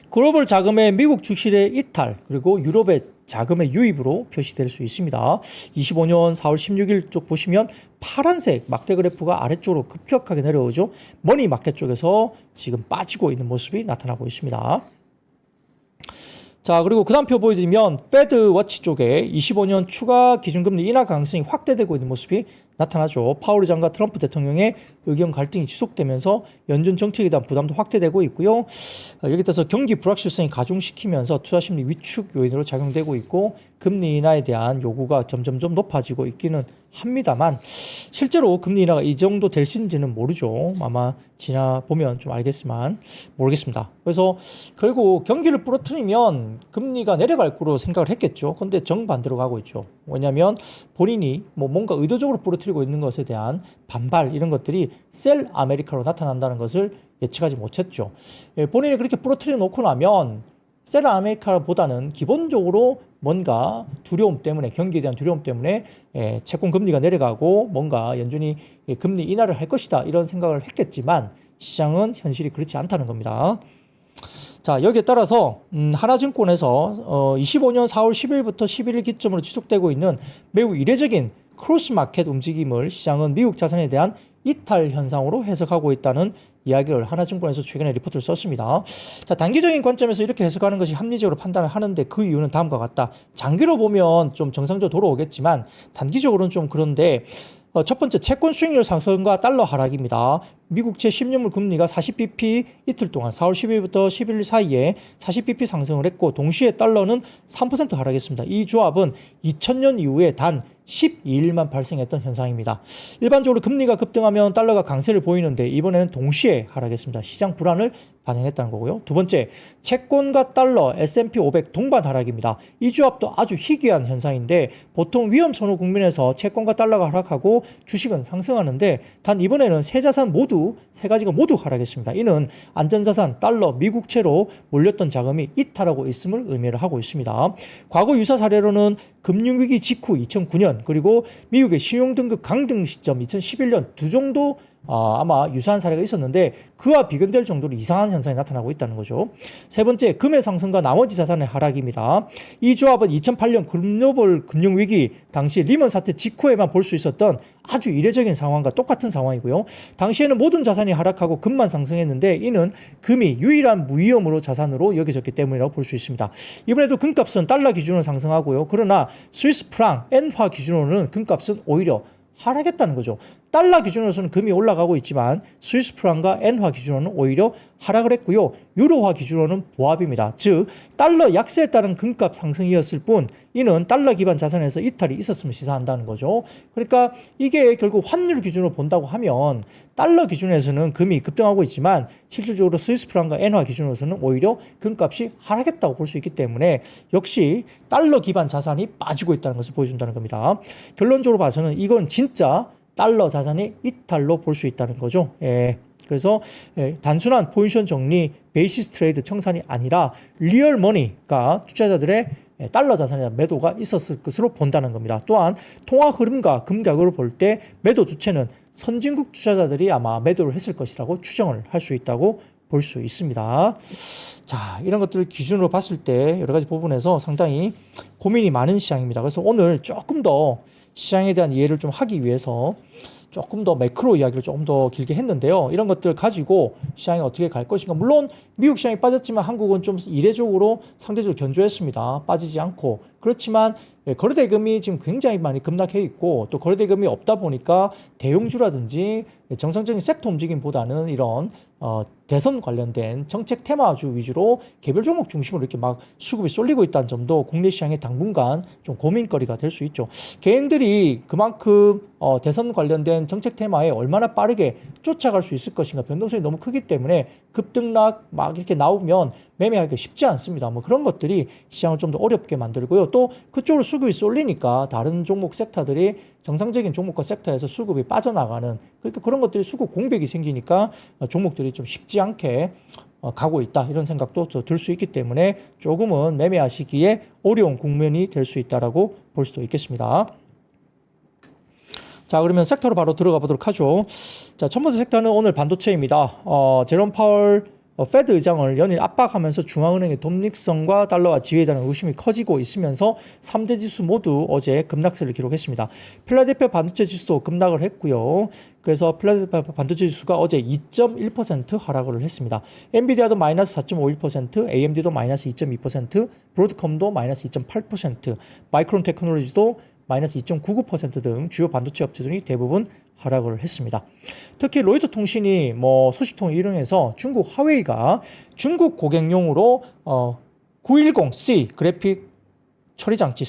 글로벌 자금의 미국 주식의 이탈 그리고 유럽의 자금의 유입으로 표시될 수 있습니다. 25년 4월 16일 쪽 보시면 파란색 막대 그래프가 아래쪽으로 급격하게 내려오죠. 머니 마켓 쪽에서 지금 빠지고 있는 모습이 나타나고 있습니다. 자, 그리고 그 다음 표 보여드리면 패드 워치 쪽에 25년 추가 기준금리 인하 가능성이 확대되고 있는 모습이 나타나죠. 파월 의장과 트럼프 대통령의 의견 갈등이 지속되면서 연준 정책에 대한 부담도 확대되고 있고요. 여기 따라서 경기 불확실성이 가중시키면서 투자심리 위축 요인으로 작용되고 있고 금리 인하에 대한 요구가 점점점 높아지고 있기는 합니다만 실제로 금리 인하가 이 정도 될지는 모르죠. 아마 지나보면 좀 알겠지만 모르겠습니다. 그래서 결국 경기를 부러뜨리면 금리가 내려갈 거로 생각을 했겠죠. 근데 정반대로 가고 있죠. 왜냐하면 본인이 뭔가 의도적으로 부러뜨리고 있는 것에 대한 반발 이런 것들이 셀 아메리카로 나타난다는 것을 예측하지 못했죠. 본인이 그렇게 부러뜨려 놓고 나면 셀 아메리카보다는 기본적으로 뭔가 두려움 때문에 경기에 대한 두려움 때문에 채권 금리가 내려가고 뭔가 연준이 금리 인하를 할 것이다 이런 생각을 했겠지만 시장은 현실이 그렇지 않다는 겁니다. 자, 여기에 따라서 하나증권에서 25년 4월 10일부터 11일 기점으로 지속되고 있는 매우 이례적인 크로스 마켓 움직임을 시장은 미국 자산에 대한 이탈 현상으로 해석하고 있다는 이야기를 하나증권에서 최근에 리포트를 썼습니다. 자, 단기적인 관점에서 이렇게 해석하는 것이 합리적으로 판단을 하는데 그 이유는 다음과 같다. 장기로 보면 좀 정상적으로 돌아오겠지만 단기적으로는 좀 그런데 첫 번째 채권 수익률 상승과 달러 하락입니다. 미국채 10년물 금리가 40bp 이틀 동안 4월 10일부터 11일 사이에 40bp 상승을 했고 동시에 달러는 3% 하락했습니다. 이 조합은 2000년 이후에 단 12일만 발생했던 현상입니다. 일반적으로 금리가 급등하면 달러가 강세를 보이는데 이번에는 동시에 하락했습니다. 시장 불안을 반영했다는 거고요. 두 번째, 채권과 달러 S&P 500 동반 하락입니다. 이 조합도 아주 희귀한 현상인데 보통 위험 선호 국면에서 채권과 달러가 하락하고 주식은 상승하는데 단 이번에는 세 자산 모두 모두 세 가지가 모두 하락했습니다. 이는 안전자산, 달러, 미국채로 몰렸던 자금이 이탈하고 있음을 의미를 하고 있습니다. 과거 유사 사례로는 금융위기 직후 2009년 그리고 미국의 신용등급 강등 시점 2011년 두 정도 아마 유사한 사례가 있었는데 그와 비견될 정도로 이상한 현상이 나타나고 있다는 거죠. 세 번째, 금의 상승과 나머지 자산의 하락입니다. 이 조합은 2008년 글로벌 금융위기 당시 리먼 사태 직후에만 볼 수 있었던 아주 이례적인 상황과 똑같은 상황이고요. 당시에는 모든 자산이 하락하고 금만 상승했는데 이는 금이 유일한 무위험으로 자산으로 여겨졌기 때문이라고 볼 수 있습니다. 이번에도 금값은 달러 기준으로 상승하고요. 그러나 스위스 프랑, 엔화 기준으로는 금값은 오히려 하락했다는 거죠. 달러 기준으로서는 금이 올라가고 있지만 스위스 프랑과 엔화 기준으로는 오히려 하락을 했고요. 유로화 기준으로는 보합입니다. 즉 달러 약세에 따른 금값 상승이었을 뿐 이는 달러 기반 자산에서 이탈이 있었음을 시사한다는 거죠. 그러니까 이게 결국 환율 기준으로 본다고 하면 달러 기준에서는 금이 급등하고 있지만 실질적으로 스위스 프랑과 엔화 기준으로서는 오히려 금값이 하락했다고 볼 수 있기 때문에 역시 달러 기반 자산이 빠지고 있다는 것을 보여준다는 겁니다. 결론적으로 봐서는 이건 진짜 달러 자산의 이탈로 볼 수 있다는 거죠. 그래서 단순한 포지션 정리, 베이시스 트레이드 청산이 아니라 리얼 머니가 투자자들의 달러 자산이나 매도가 있었을 것으로 본다는 겁니다. 또한 통화 흐름과 금가격을 볼 때 매도 주체는 선진국 투자자들이 아마 매도를 했을 것이라고 추정을 할 수 있다고 볼 수 있습니다. 자, 이런 것들을 기준으로 봤을 때 여러 가지 부분에서 상당히 고민이 많은 시장입니다. 그래서 오늘 조금 더 시장에 대한 이해를 좀 하기 위해서 조금 더 매크로 이야기를 조금 더 길게 했는데요. 이런 것들 가지고 시장이 어떻게 갈 것인가. 물론 미국 시장이 빠졌지만 한국은 좀 이례적으로 상대적으로 견조했습니다. 빠지지 않고. 그렇지만 거래대금이 지금 굉장히 많이 급락해 있고 또 거래대금이 없다 보니까 대형주라든지 정상적인 섹터 움직임보다는 이런 대선 관련된 정책 테마주 위주로 개별 종목 중심으로 이렇게 막 수급이 쏠리고 있다는 점도 국내 시장의 당분간 좀 고민거리가 될 수 있죠. 개인들이 그만큼 대선 관련된 정책 테마에 얼마나 빠르게 쫓아갈 수 있을 것인가 변동성이 너무 크기 때문에 급등락 막 이렇게 나오면 매매하기가 쉽지 않습니다. 뭐 그런 것들이 시장을 좀 더 어렵게 만들고요. 또 그쪽으로 수급이 쏠리니까 다른 종목 섹터들이 정상적인 종목과 섹터에서 수급이 빠져나가는 그러니까 그런 것들이 수급 공백이 생기니까 종목들이 좀 쉽지 않게 가고 있다 이런 생각도 들 수 있기 때문에 조금은 매매하시기에 어려운 국면이 될 수 있다라고 볼 수도 있겠습니다. 자, 그러면 섹터로 바로 들어가 보도록 하죠. 자, 첫 번째 섹터는 오늘 반도체입니다. 제롬 파월 페드 의장을 연일 압박하면서 중앙은행의 독립성과 달러와 지위에 대한 의심이 커지고 있으면서 3대 지수 모두 어제 급락세를 기록했습니다. 필라델피아 반도체 지수도 급락을 했고요. 그래서 필라델피아 반도체 지수가 어제 2.1% 하락을 했습니다. 엔비디아도 마이너스 4.51%, AMD도 마이너스 2.2%, 브로드컴도 마이너스 2.8%, 마이크론 테크놀로지도 마이너스 2.99% 등 주요 반도체 업체들이 대부분 하락을 했습니다. 특히 로이터 통신이 소식통을 인용해서 중국 화웨이가 중국 고객용으로 910C 그래픽 처리 장치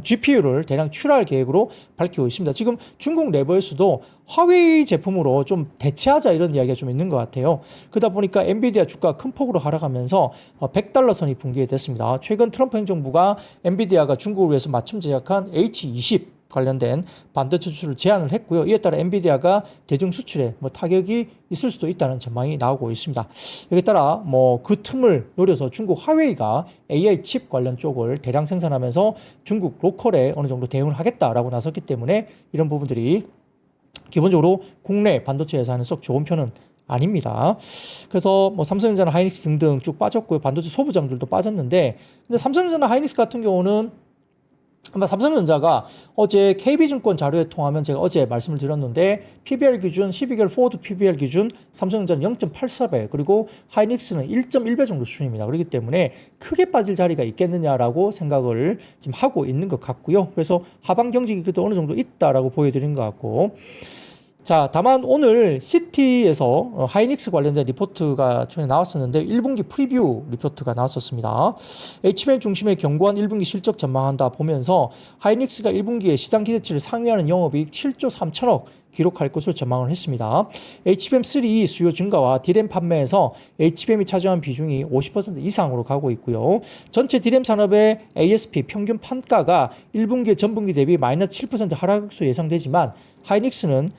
GPU를 대량 출하할 계획으로 밝히고 있습니다. 지금 중국 내부에서도 화웨이 제품으로 좀 대체하자 이런 이야기가 좀 있는 것 같아요. 그러다 보니까 엔비디아 주가가 큰 폭으로 하락하면서 $100 선이 붕괴됐습니다. 최근 트럼프 행정부가 엔비디아가 중국을 위해서 맞춤 제작한 H20 관련된 반도체 수출을 제한을 했고요. 이에 따라 엔비디아가 대중 수출에 타격이 있을 수도 있다는 전망이 나오고 있습니다. 여기에 따라 그 틈을 노려서 중국 화웨이가 AI 칩 관련 쪽을 대량 생산하면서 중국 로컬에 어느 정도 대응을 하겠다라고 나섰기 때문에 이런 부분들이 기본적으로 국내 반도체 예산은 썩 좋은 편은 아닙니다. 그래서 삼성전자나 하이닉스 등등 쭉 빠졌고요. 반도체 소부장들도 빠졌는데 근데 삼성전자나 하이닉스 같은 경우는 아마 삼성전자가 어제 KB증권 자료에 통하면 제가 어제 말씀을 드렸는데 PBR 기준 12개월 포워드 PBR 기준 삼성전자는 0.84배 그리고 하이닉스는 1.1배 정도 수준입니다. 그렇기 때문에 크게 빠질 자리가 있겠느냐라고 생각을 지금 하고 있는 것 같고요. 그래서 하방 경직이 그래도 어느 정도 있다라고 보여드린 것 같고 자, 다만 오늘 시티에서 하이닉스 관련된 리포트가 전에 나왔었는데 1분기 프리뷰 리포트가 나왔었습니다. HBM 중심의 견고한 1분기 실적 전망한다 보면서 하이닉스가 1분기에 시장 기대치를 상회하는 영업이익 7조 3천억 기록할 것으로 전망을 했습니다. HBM3 수요 증가와 D램 판매에서 HBM이 차지한 비중이 50% 이상으로 가고 있고요. 전체 D램 산업의 ASP 평균 판가가 1분기 전분기 대비 마이너스 7% 하락수 예상되지만 하이닉스는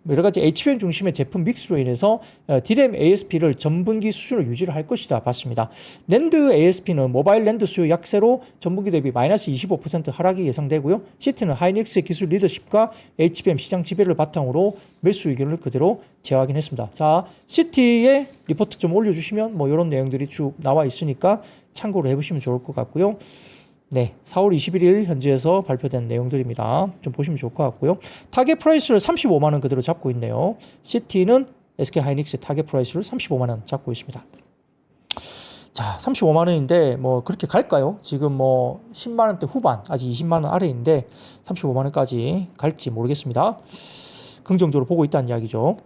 여러 가지 HBM 중심의 제품 믹스로 인해서 DRAM ASP를 전분기 수준으로 유지를 할 것이다 봤습니다. 낸드 ASP는 모바일 낸드 수요 약세로 전분기 대비 마이너스 25% 하락이 예상되고요. 시티는 하이닉스의 기술 리더십과 HBM 시장 지배를 바탕으로 매수 의견을 그대로 재확인했습니다. 자, 시티의 리포트 좀 올려주시면 뭐 이런 내용들이 쭉 나와 있으니까 참고를 해보시면 좋을 것 같고요. 네, 4월 21일 현지에서 발표된 내용들입니다. 좀 보시면 좋을 것 같고요. 타겟 프라이스를 35만 원 그대로 잡고 있네요. 시티는 SK 하이닉스 타겟 프라이스를 35만 원 잡고 있습니다. 자, 35만 원인데 뭐 그렇게 갈까요? 지금 뭐 10만 원대 후반, 아직 20만 원 아래인데 35만 원까지 갈지 모르겠습니다. 긍정적으로 보고 있다는 이야기죠.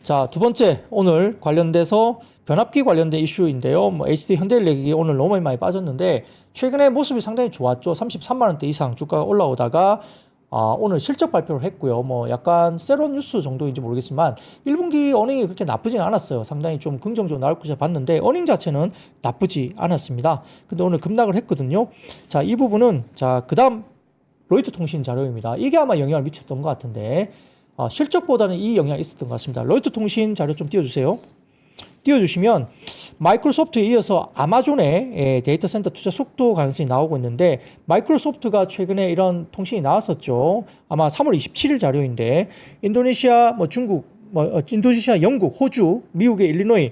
자, 두 번째, 오늘 관련돼서 변압기 관련된 이슈인데요. 뭐 HD 현대일렉이 오늘 너무 많이 빠졌는데 최근에 모습이 상당히 좋았죠. 33만 원대 이상 주가가 올라오다가 오늘 실적 발표를 했고요. 뭐 약간 세로 뉴스 정도인지 모르겠지만 1분기 어닝이 그렇게 나쁘진 않았어요. 상당히 좀 긍정적으로 나올 것을 봤는데 어닝 자체는 나쁘지 않았습니다. 근데 오늘 급락을 했거든요. 자, 이 부분은 자, 그다음 로이터 통신 자료입니다. 이게 아마 영향을 미쳤던 것 같은데 실적보다는 이 영향이 있었던 것 같습니다. 로이터 통신 자료 좀 띄워주세요. 띄워주시면 마이크로소프트에 이어서 아마존의 데이터 센터 투자 속도 가능성이 나오고 있는데 마이크로소프트가 최근에 이런 통신이 나왔었죠. 아마 3월 27일 자료인데 인도네시아, 뭐 중국, 인도네시아, 영국, 호주, 미국의 일리노이,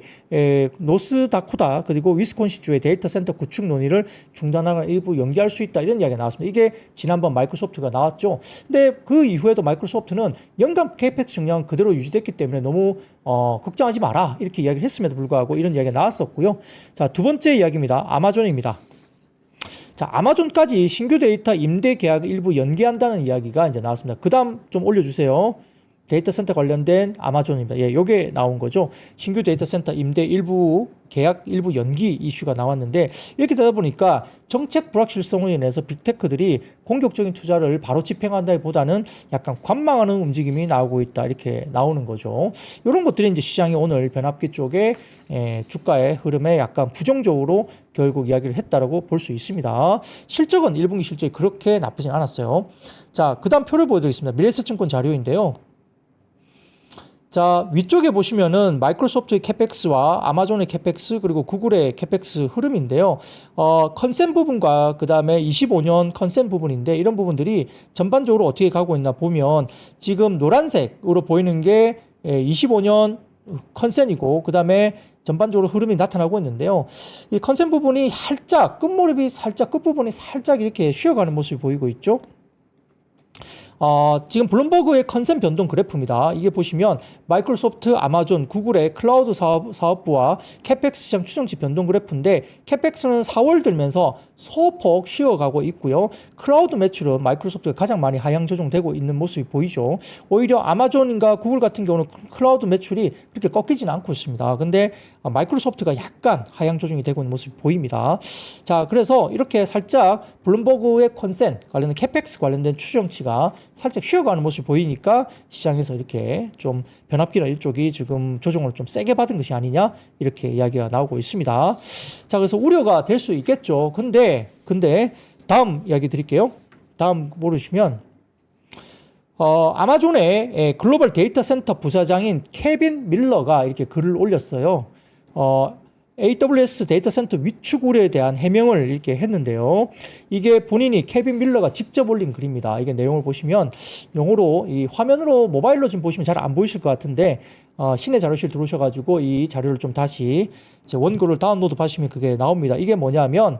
노스다코타 그리고 위스콘신주의 데이터 센터 구축 논의를 중단하거나 일부 연기할 수 있다 이런 이야기가 나왔습니다. 이게 지난번 마이크로소프트가 나왔죠. 근데 그 이후에도 마이크로소프트는 연간 캐펙스 증량 그대로 유지됐기 때문에 너무 걱정하지 마라 이렇게 이야기를 했음에도 불구하고 이런 이야기가 나왔었고요. 자, 두 번째 이야기입니다. 아마존입니다. 자, 아마존까지 신규 데이터 임대 계약을 일부 연기한다는 이야기가 이제 나왔습니다. 그 다음 좀 올려주세요. 데이터 센터 관련된 아마존입니다. 예, 요게 나온 거죠. 신규 데이터 센터 임대 일부 계약 일부 연기 이슈가 나왔는데 이렇게 되다 보니까 정책 불확실성으로 인해서 빅테크들이 공격적인 투자를 바로 집행한다기보다는 약간 관망하는 움직임이 나오고 있다 이렇게 나오는 거죠. 이런 것들이 이제 시장이 오늘 변압기 쪽에 주가의 흐름에 약간 부정적으로 결국 이야기를 했다라고 볼 수 있습니다. 실적은 1분기 실적이 그렇게 나쁘진 않았어요. 자, 그 다음 표를 보여드리겠습니다. 미래에셋증권 자료인데요. 자, 위쪽에 보시면은 마이크로소프트의 캐펙스와 아마존의 캐펙스 그리고 구글의 캐펙스 흐름인데요. 컨센 부분과 그 다음에 25년 컨센 부분인데 이런 부분들이 전반적으로 어떻게 가고 있나 보면 지금 노란색으로 보이는 게 25년 컨센이고 그 다음에 전반적으로 흐름이 나타나고 있는데요. 이 컨센 부분이 살짝 끝무렵이 살짝 끝부분이 살짝 이렇게 쉬어가는 모습이 보이고 있죠. 지금 블룸버그의 컨센 변동 그래프입니다. 이게 보시면 마이크로소프트, 아마존, 구글의 클라우드 사업부와 캐펙스 시장 추정치 변동 그래프인데 캐펙스는 4월 들면서 소폭 쉬어가고 있고요. 클라우드 매출은 마이크로소프트가 가장 많이 하향 조정되고 있는 모습이 보이죠. 오히려 아마존인가 구글 같은 경우는 클라우드 매출이 그렇게 꺾이지는 않고 있습니다. 근데 마이크로소프트가 약간 하향 조정이 되고 있는 모습이 보입니다. 자, 그래서 이렇게 살짝 블룸버그의 컨센 관련된 캐펙스 관련된 추정치가 살짝 쉬어가는 모습이 보이니까 시장에서 이렇게 좀 변압기나 이쪽이 지금 조정을 좀 세게 받은 것이 아니냐 이렇게 이야기가 나오고 있습니다. 자, 그래서 우려가 될 수 있겠죠. 근데 다음 이야기 드릴게요. 다음 모르시면 아마존의 글로벌 데이터 센터 부사장인 케빈 밀러가 이렇게 글을 올렸어요. AWS 데이터 센터 위축 우려에 대한 해명을 이렇게 했는데요. 이게 본인이 케빈 밀러가 직접 올린 글입니다. 이게 내용을 보시면 영어로 이 화면으로 모바일로 지금 보시면 잘 안 보이실 것 같은데 신의 자료실 들어오셔가지고 이 자료를 좀 다시 제 원고를 다운로드 하시면 그게 나옵니다. 이게 뭐냐면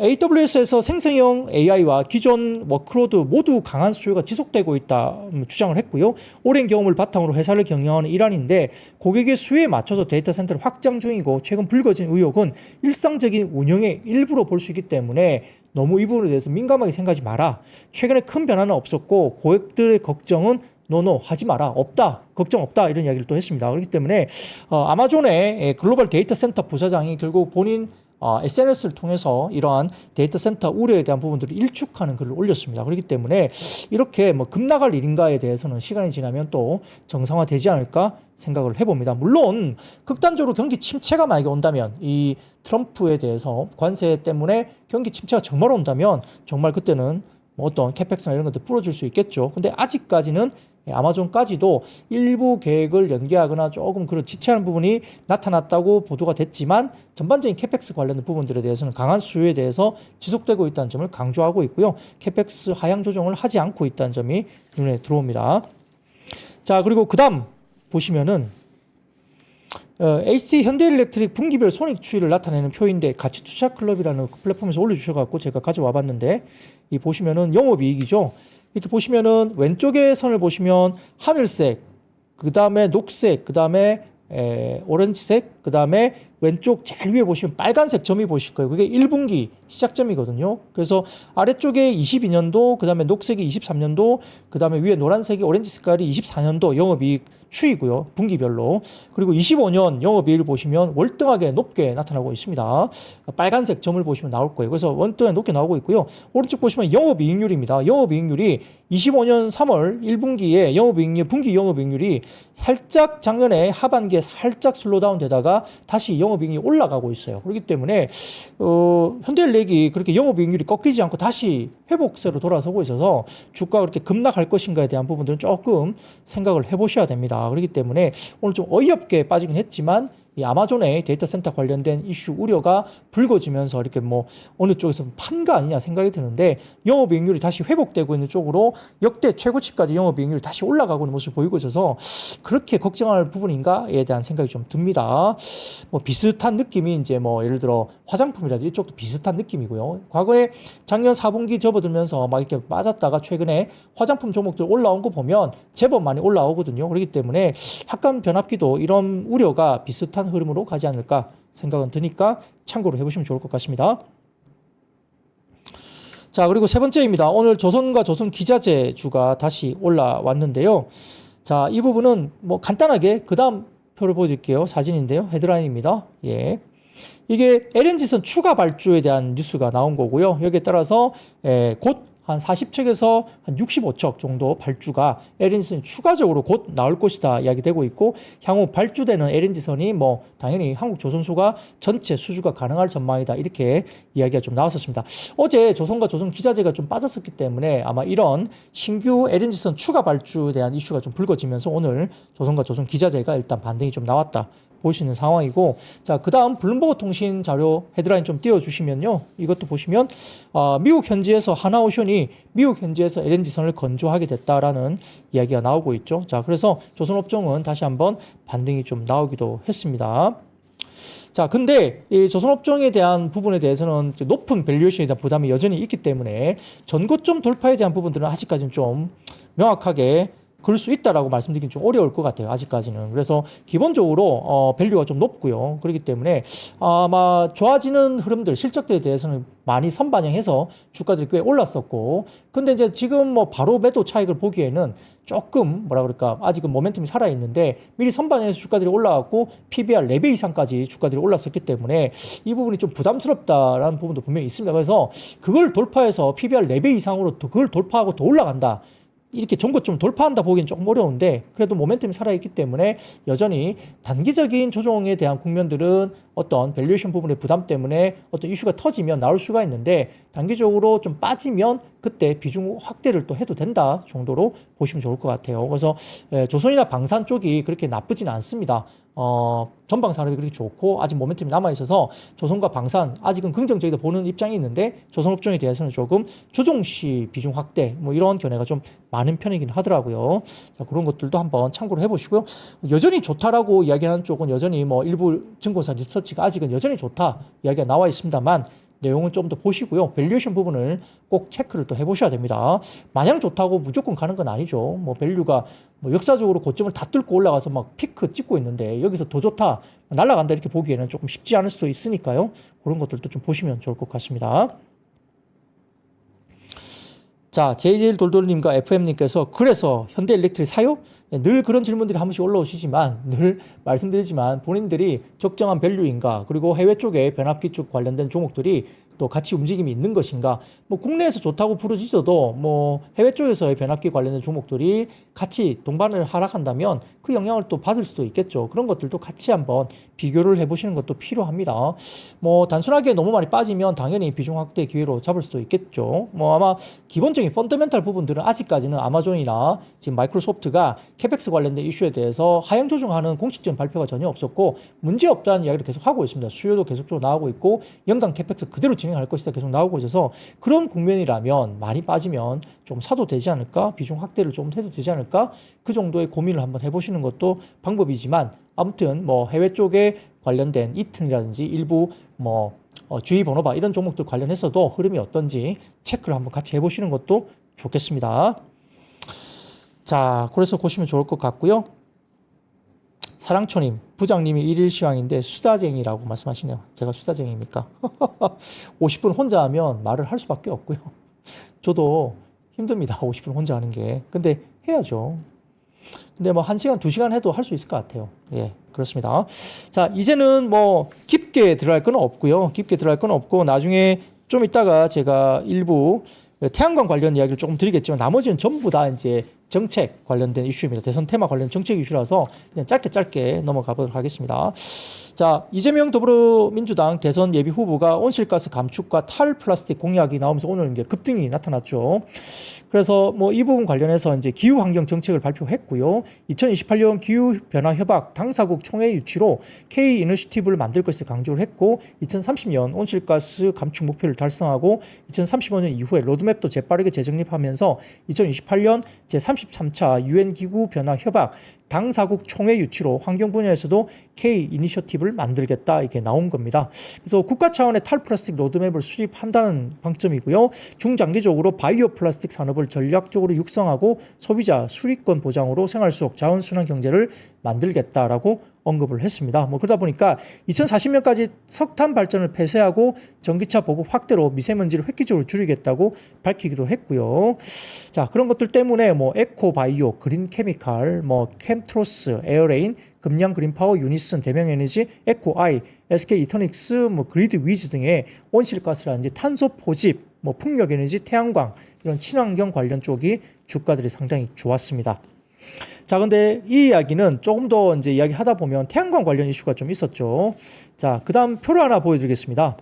AWS에서 생성형 AI와 기존 워크로드 모두 강한 수요가 지속되고 있다 주장을 했고요. 오랜 경험을 바탕으로 회사를 경영하는 일환인데 고객의 수요에 맞춰서 데이터 센터를 확장 중이고 최근 불거진 의혹은 일상적인 운영의 일부로 볼 수 있기 때문에 너무 이 부분에 대해서 민감하게 생각하지 마라. 최근에 큰 변화는 없었고 고객들의 걱정은 노노 하지 마라. 없다. 걱정 없다. 이런 이야기를 또 했습니다. 그렇기 때문에 아마존의 글로벌 데이터 센터 부사장이 결국 본인 SNS를 통해서 이러한 데이터 센터 우려에 대한 부분들을 일축하는 글을 올렸습니다. 그렇기 때문에 이렇게 뭐 급나갈 일인가에 대해서는 시간이 지나면 또 정상화되지 않을까 생각을 해봅니다. 물론 극단적으로 경기 침체가 만약에 온다면 이 트럼프에 대해서 관세 때문에 경기 침체가 정말 온다면 정말 그때는 뭐 어떤 캐펙스나 이런 것들 풀어줄 수 있겠죠. 근데 아직까지는 아마존까지도 일부 계획을 연기하거나 조금 그런 지체하는 부분이 나타났다고 보도가 됐지만 전반적인 캐펙스 관련된 부분들에 대해서는 강한 수요에 대해서 지속되고 있다는 점을 강조하고 있고요. 캐펙스 하향 조정을 하지 않고 있다는 점이 눈에 들어옵니다. 자, 그리고 그 다음 보시면은 HT 현대일렉트릭 분기별 손익 추이를 나타내는 표인데 가치투자클럽이라는 플랫폼에서 올려주셔갖고 제가 가져와 봤는데 이 보시면은 영업이익이죠. 이렇게 보시면은 왼쪽에 선을 보시면 하늘색, 그 다음에 녹색, 그 다음에 오렌지색, 그 다음에 왼쪽 제일 위에 보시면 빨간색 점이 보실 거예요. 그게 1분기 시작점이거든요. 그래서 아래쪽에 22년도, 그 다음에 녹색이 23년도, 그 다음에 위에 노란색이 오렌지 색깔이 24년도 영업이익 추이고요. 분기별로. 그리고 25년 영업이익을 보시면 월등하게 높게 나타나고 있습니다. 빨간색 점을 보시면 나올 거예요. 그래서 월등하게 높게 나오고 있고요. 오른쪽 보시면 영업이익률입니다. 영업이익률이 25년 3월 1분기에 영업이익률, 분기 영업이익률이 살짝 작년에 하반기에 살짝 슬로다운 되다가 다시 영업이익률이 올라가고 있어요. 그렇기 때문에 현대일렉이 그렇게 영업이익률이 꺾이지 않고 다시 회복세로 돌아서고 있어서 주가가 그렇게 급락할 것인가에 대한 부분들은 조금 생각을 해보셔야 됩니다. 그렇기 때문에 오늘 좀 어이없게 빠지긴 했지만 이 아마존의 데이터 센터 관련된 이슈 우려가 불거지면서 이렇게 뭐 어느 쪽에서 판 거 아니냐 생각이 드는데 영업이익률이 다시 회복되고 있는 쪽으로 역대 최고치까지 영업이익률이 다시 올라가고 있는 모습을 보이고 있어서 그렇게 걱정할 부분인가에 대한 생각이 좀 듭니다. 뭐 비슷한 느낌이 이제 뭐 예를 들어 화장품이라든지 이쪽도 비슷한 느낌이고요. 과거에 작년 4분기 접어들면서 막 이렇게 빠졌다가 최근에 화장품 종목들 올라온 거 보면 제법 많이 올라오거든요. 그렇기 때문에 약간 변압기도 이런 우려가 비슷한 흐름으로 가지 않을까 생각은 드니까 참고로 해보시면 좋을 것 같습니다. 자, 그리고 세 번째입니다. 오늘 조선과 조선기자재주가 다시 올라왔는데요. 자, 이 부분은 뭐 간단하게 그 다음 표를 보여드릴게요. 사진인데요. 헤드라인입니다. 예. 이게 LNG선 추가 발주에 대한 뉴스가 나온 거고요. 여기에 따라서 곧 한 40척에서 한 65척 정도 발주가 LNG선이 추가적으로 곧 나올 것이다 이야기되고 있고 향후 발주되는 LNG선이 뭐 당연히 한국조선소가 전체 수주가 가능할 전망이다 이렇게 이야기가 좀 나왔었습니다. 어제 조선과 조선기자재가 좀 빠졌었기 때문에 아마 이런 신규 LNG선 추가 발주에 대한 이슈가 좀 불거지면서 오늘 조선과 조선기자재가 일단 반등이 좀 나왔다. 보시는 상황이고 자, 그 다음 블룸버그 통신 자료 헤드라인 좀 띄워주시면요. 이것도 보시면 미국 현지에서 하나오션이 미국 현지에서 LNG선을 건조하게 됐다라는 이야기가 나오고 있죠. 자, 그래서 조선업종은 다시 한번 반등이 좀 나오기도 했습니다. 자, 근데 이 조선업종에 대한 부분에 대해서는 높은 밸류에이션에 대한 부담이 여전히 있기 때문에 전고점 돌파에 대한 부분들은 아직까지는 좀 명확하게 그럴 수 있다라고 말씀드리긴 좀 어려울 것 같아요. 아직까지는. 그래서 기본적으로 밸류가 좀 높고요. 그렇기 때문에 아마 좋아지는 흐름들, 실적들에 대해서는 많이 선반영해서 주가들이 꽤 올랐었고 근데 이제 지금 뭐 바로 매도 차익을 보기에는 조금 뭐라 그럴까 아직은 모멘텀이 살아있는데 미리 선반영해서 주가들이 올라왔고 PBR 4배 이상까지 주가들이 올랐었기 때문에 이 부분이 좀 부담스럽다라는 부분도 분명히 있습니다. 그래서 그걸 돌파해서 PBR 4배 이상으로 그걸 돌파하고 더 올라간다. 이렇게 전고점 돌파한다 보기엔 조금 어려운데 그래도 모멘텀이 살아있기 때문에 여전히 단기적인 조정에 대한 국면들은 어떤 밸류에이션 부분의 부담 때문에 어떤 이슈가 터지면 나올 수가 있는데 단기적으로 좀 빠지면 그때 비중 확대를 또 해도 된다 정도로 보시면 좋을 것 같아요. 그래서 조선이나 방산 쪽이 그렇게 나쁘진 않습니다. 전방 산업이 그렇게 좋고 아직 모멘텀이 남아있어서 조선과 방산 아직은 긍정적이다 보는 입장이 있는데 조선업종에 대해서는 조금 조정시 비중 확대 뭐 이런 견해가 좀 많은 편이긴 하더라고요. 자, 그런 것들도 한번 참고를 해보시고요. 여전히 좋다라고 이야기하는 쪽은 여전히 뭐 일부 증권사 리서치가 아직은 여전히 좋다 이야기가 나와 있습니다만 내용은 좀 더 보시고요. 밸류에이션 부분을 꼭 체크를 또 해보셔야 됩니다. 마냥 좋다고 무조건 가는 건 아니죠. 뭐 밸류가 뭐 역사적으로 고점을 다 뚫고 올라가서 막 피크 찍고 있는데 여기서 더 좋다, 날아간다 이렇게 보기에는 조금 쉽지 않을 수도 있으니까요. 그런 것들도 좀 보시면 좋을 것 같습니다. 자, JJ돌돌님과 FM님께서 그래서 현대일렉트릭 사요? 늘 그런 질문들이 한 번씩 올라오시지만 늘 말씀드리지만 본인들이 적정한 밸류인가 그리고 해외 쪽에 변압기 쪽 관련된 종목들이 또 같이 움직임이 있는 것인가 뭐 국내에서 좋다고 부르짖어도 뭐 해외 쪽에서의 변압기 관련된 종목들이 같이 동반을 하락한다면 그 영향을 또 받을 수도 있겠죠. 그런 것들도 같이 한번 비교를 해보시는 것도 필요합니다. 뭐 단순하게 너무 많이 빠지면 당연히 비중 확대 기회로 잡을 수도 있겠죠. 뭐 아마 기본적인 분명히 펀더멘탈 부분들은 아직까지는 아마존이나 지금 마이크로소프트가 캐펙스 관련된 이슈에 대해서 하향 조정하는 공식적인 발표가 전혀 없었고 문제 없다는 이야기를 계속 하고 있습니다. 수요도 계속적으로 나오고 있고 연간 캐펙스 그대로 진행할 것이다 계속 나오고 있어서 그런 국면이라면 많이 빠지면 좀 사도 되지 않을까? 비중 확대를 좀 해도 되지 않을까? 그 정도의 고민을 한번 해보시는 것도 방법이지만 아무튼 뭐 해외 쪽에 관련된 이튼이라든지 일부 뭐 주의 번호바 이런 종목들 관련해서도 흐름이 어떤지 체크를 한번 같이 해보시는 것도 좋겠습니다. 자, 그래서 보시면 좋을 것 같고요. 사랑초님, 부장님이 일일 시황인데 수다쟁이라고 말씀하시네요. 제가 수다쟁이입니까? 50분 혼자 하면 말을 할 수밖에 없고요. 저도 힘듭니다. 50분 혼자 하는 게. 근데 해야죠. 근데 뭐 1시간, 2시간 해도 할 수 있을 것 같아요. 예, 그렇습니다. 자, 이제는 뭐 깊게 들어갈 건 없고요. 깊게 들어갈 건 없고 나중에 좀 이따가 제가 일부 태양광 관련 이야기를 조금 드리겠지만 나머지는 전부 다 이제 정책 관련된 이슈입니다. 대선 테마 관련 정책 이슈라서 그냥 짧게 넘어가 보도록 하겠습니다. 자, 이재명 더불어민주당 대선 예비 후보가 온실가스 감축과 탈플라스틱 공약이 나오면서 오늘 이제 급등이 나타났죠. 그래서 뭐 이 부분 관련해서 이제 기후 환경 정책을 발표했고요. 2028년 기후 변화 협약 당사국 총회 유치로 K 이니셔티브를 만들 것을 강조를 했고 2030년 온실가스 감축 목표를 달성하고 2035년 이후에 로드맵도 재빠르게 재정립하면서 2028년 제33차 유엔 기후 변화 협약 당사국 총회 유치로 환경 분야에서도 K 이니셔티브를 만들겠다 이게 나온 겁니다. 그래서 국가 차원의 탈플라스틱 로드맵을 수립한다는 방점이고요. 중장기적으로 바이오 플라스틱 산업을 전략적으로 육성하고 소비자 수익권 보장으로 생활 속 자원순환 경제를 만들겠다라고 언급을 했습니다. 뭐 그러다 보니까 2040년까지 석탄 발전을 폐쇄하고 전기차 보급 확대로 미세먼지를 획기적으로 줄이겠다고 밝히기도 했고요. 자, 그런 것들 때문에 뭐 에코바이오, 그린케미칼, 뭐 캠트로스, 에어레인, 금양 그린파워, 유니슨, 대명에너지, 에코아이, SK 이터닉스, 뭐 그리드 위즈 등의 온실가스라든지 탄소 포집, 뭐 풍력에너지, 태양광 이런 친환경 관련 쪽이 주가들이 상당히 좋았습니다. 자, 근데 이 이야기는 조금 더 이제 이야기 하다 보면 태양광 관련 이슈가 좀 있었죠. 자, 그 다음 표를 하나 보여드리겠습니다.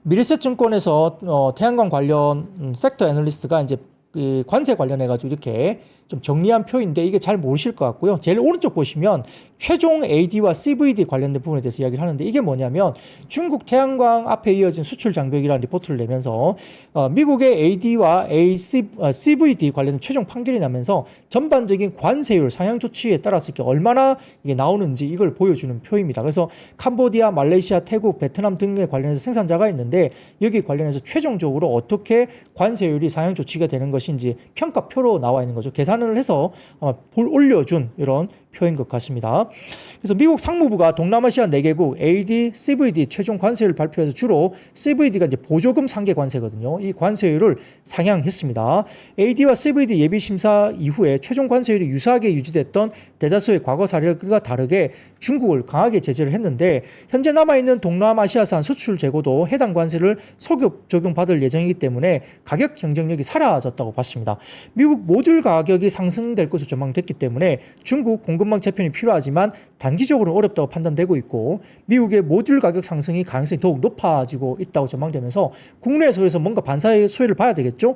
미래셋증권에서 태양광 관련 섹터 애널리스트가 이제 그 관세 관련해가지고 이렇게 좀 정리한 표인데 이게 잘 모르실 것 같고요. 제일 오른쪽 보시면 최종 AD와 CVD 관련된 부분에 대해서 이야기를 하는데 이게 뭐냐면 중국 태양광 앞에 이어진 수출 장벽이라는 리포트를 내면서 미국의 AD와 CVD 관련된 최종 판결이 나면서 전반적인 관세율 상향 조치에 따라서 이렇게 얼마나 이게 나오는지 이걸 보여주는 표입니다. 그래서 캄보디아, 말레이시아, 태국, 베트남 등에 관련해서 생산자가 있는데 여기 관련해서 최종적으로 어떻게 관세율이 상향 조치가 되는 것인지 평가표로 나와 있는 거죠. 계산을 해서 올려준 이런 표인 것 같습니다. 그래서 미국 상무부가 동남아시아 4개국 AD, CVD 최종 관세율 발표해서 주로 CVD가 이제 보조금 상계 관세거든요. 이 관세율을 상향했습니다. AD와 CVD 예비 심사 이후에 최종 관세율이 유사하게 유지됐던 대다수의 과거 사례가 다르게 중국을 강하게 제재를 했는데 현재 남아있는 동남아시아산 수출 재고도 해당 관세를 소급 적용받을 예정이기 때문에 가격 경쟁력이 사라졌다고 봤습니다. 미국 모듈 가격이 상승될 것으로 전망됐기 때문에 중국 공급망 재편이 필요하지만 단기적으로 어렵다고 판단되고 있고 미국의 모듈 가격 상승이 가능성이 더욱 높아지고 있다고 전망되면서 국내에서 그래서 뭔가 반사의 수혜를 봐야 되겠죠.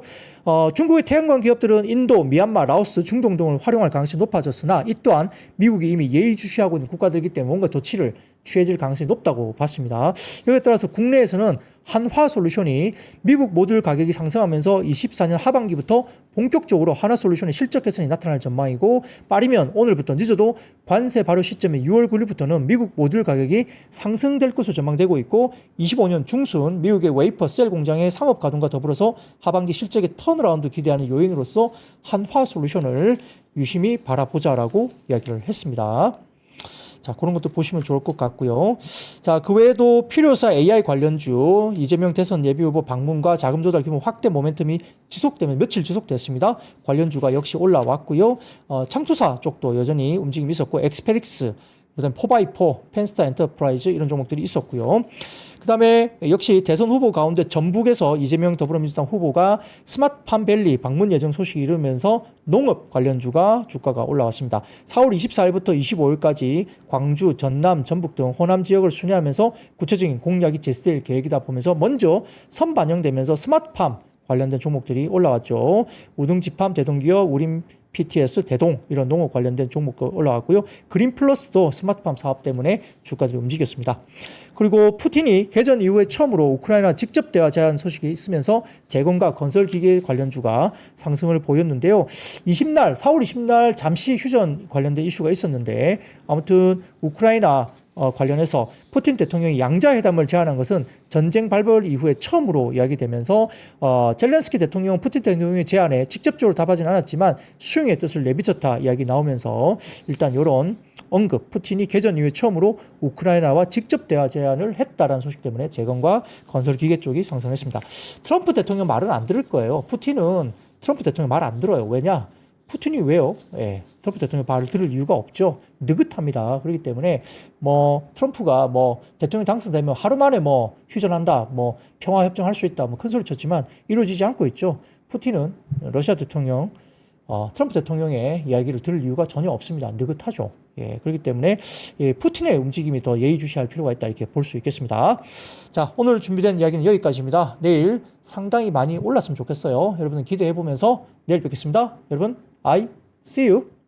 중국의 태양광 기업들은 인도, 미얀마, 라오스, 중동 등을 활용할 가능성이 높아졌으나 이 또한 미국이 이미 예의주시하고 있는 국가들이기 때문에 뭔가 조치를 취해질 가능성이 높다고 봤습니다. 여기에 따라서 국내에서는 한화솔루션이 미국 모듈 가격이 상승하면서 24년 하반기부터 본격적으로 한화솔루션의 실적 개선이 나타날 전망이고 빠르면 오늘부터 늦어도 관세 발효 시점인 6월 9일부터는 미국 모듈 가격이 상승될 것으로 전망되고 있고 25년 중순 미국의 웨이퍼 셀 공장의 상업 가동과 더불어서 하반기 실적의 턴어라운드 기대하는 요인으로서 한화솔루션을 유심히 바라보자라고 이야기를 했습니다. 자, 그런 것도 보시면 좋을 것 같고요. 자, 그 외에도 필요사 AI 관련주 이재명 대선 예비후보 방문과 자금 조달 규모 확대 모멘텀이 지속되면 며칠 지속됐습니다. 관련주가 역시 올라왔고요. 창투사 쪽도 여전히 움직임이 있었고 엑스페릭스, 그다음에 4x4, 펜스타 엔터프라이즈 이런 종목들이 있었고요. 그다음에 역시 대선 후보 가운데 전북에서 이재명 더불어민주당 후보가 스마트팜밸리 방문 예정 소식이 이르면서 농업 관련주가 주가가 올라왔습니다. 4월 24일부터 25일까지 광주, 전남, 전북 등 호남 지역을 순회하면서 구체적인 공약이 제시될 계획이다 보면서 먼저 선반영되면서 스마트팜 관련된 종목들이 올라왔죠. 우등지팜, 대동기업, 우림 PTS, 대동 이런 농업 관련된 종목도 올라왔고요. 그린플러스도 스마트팜 사업 때문에 주가들이 움직였습니다. 그리고 푸틴이 개전 이후에 처음으로 우크라이나 직접 대화 제한 소식이 있으면서 재건과 건설기계 관련주가 상승을 보였는데요. 4월 20날 잠시 휴전 관련된 이슈가 있었는데 아무튼 우크라이나 관련해서 푸틴 대통령이 양자회담을 제안한 것은 전쟁 발발 이후에 처음으로 이야기되면서 젤렌스키 대통령은 푸틴 대통령의 제안에 직접적으로 답하진 않았지만 수용의 뜻을 내비쳤다 이야기 나오면서 일단 이런 언급, 푸틴이 개전 이후에 처음으로 우크라이나와 직접 대화 제안을 했다라는 소식 때문에 재건과 건설기계 쪽이 상승했습니다. 트럼프 대통령 말은 안 들을 거예요. 푸틴은 트럼프 대통령 말 안 들어요. 왜냐? 푸틴이 왜요? 예, 트럼프 대통령 말을 들을 이유가 없죠. 느긋합니다. 그렇기 때문에 트럼프가 대통령 당선되면 하루 만에 휴전한다, 평화 협정할 수 있다, 큰 소리 쳤지만 이루어지지 않고 있죠. 푸틴은 러시아 대통령 트럼프 대통령의 이야기를 들을 이유가 전혀 없습니다. 느긋하죠. 예, 그렇기 때문에 푸틴의 움직임이 더 예의주시할 필요가 있다 이렇게 볼 수 있겠습니다. 자, 오늘 준비된 이야기는 여기까지입니다. 내일 상당히 많이 올랐으면 좋겠어요. 여러분은 기대해 보면서 내일 뵙겠습니다. 여러분, I see you.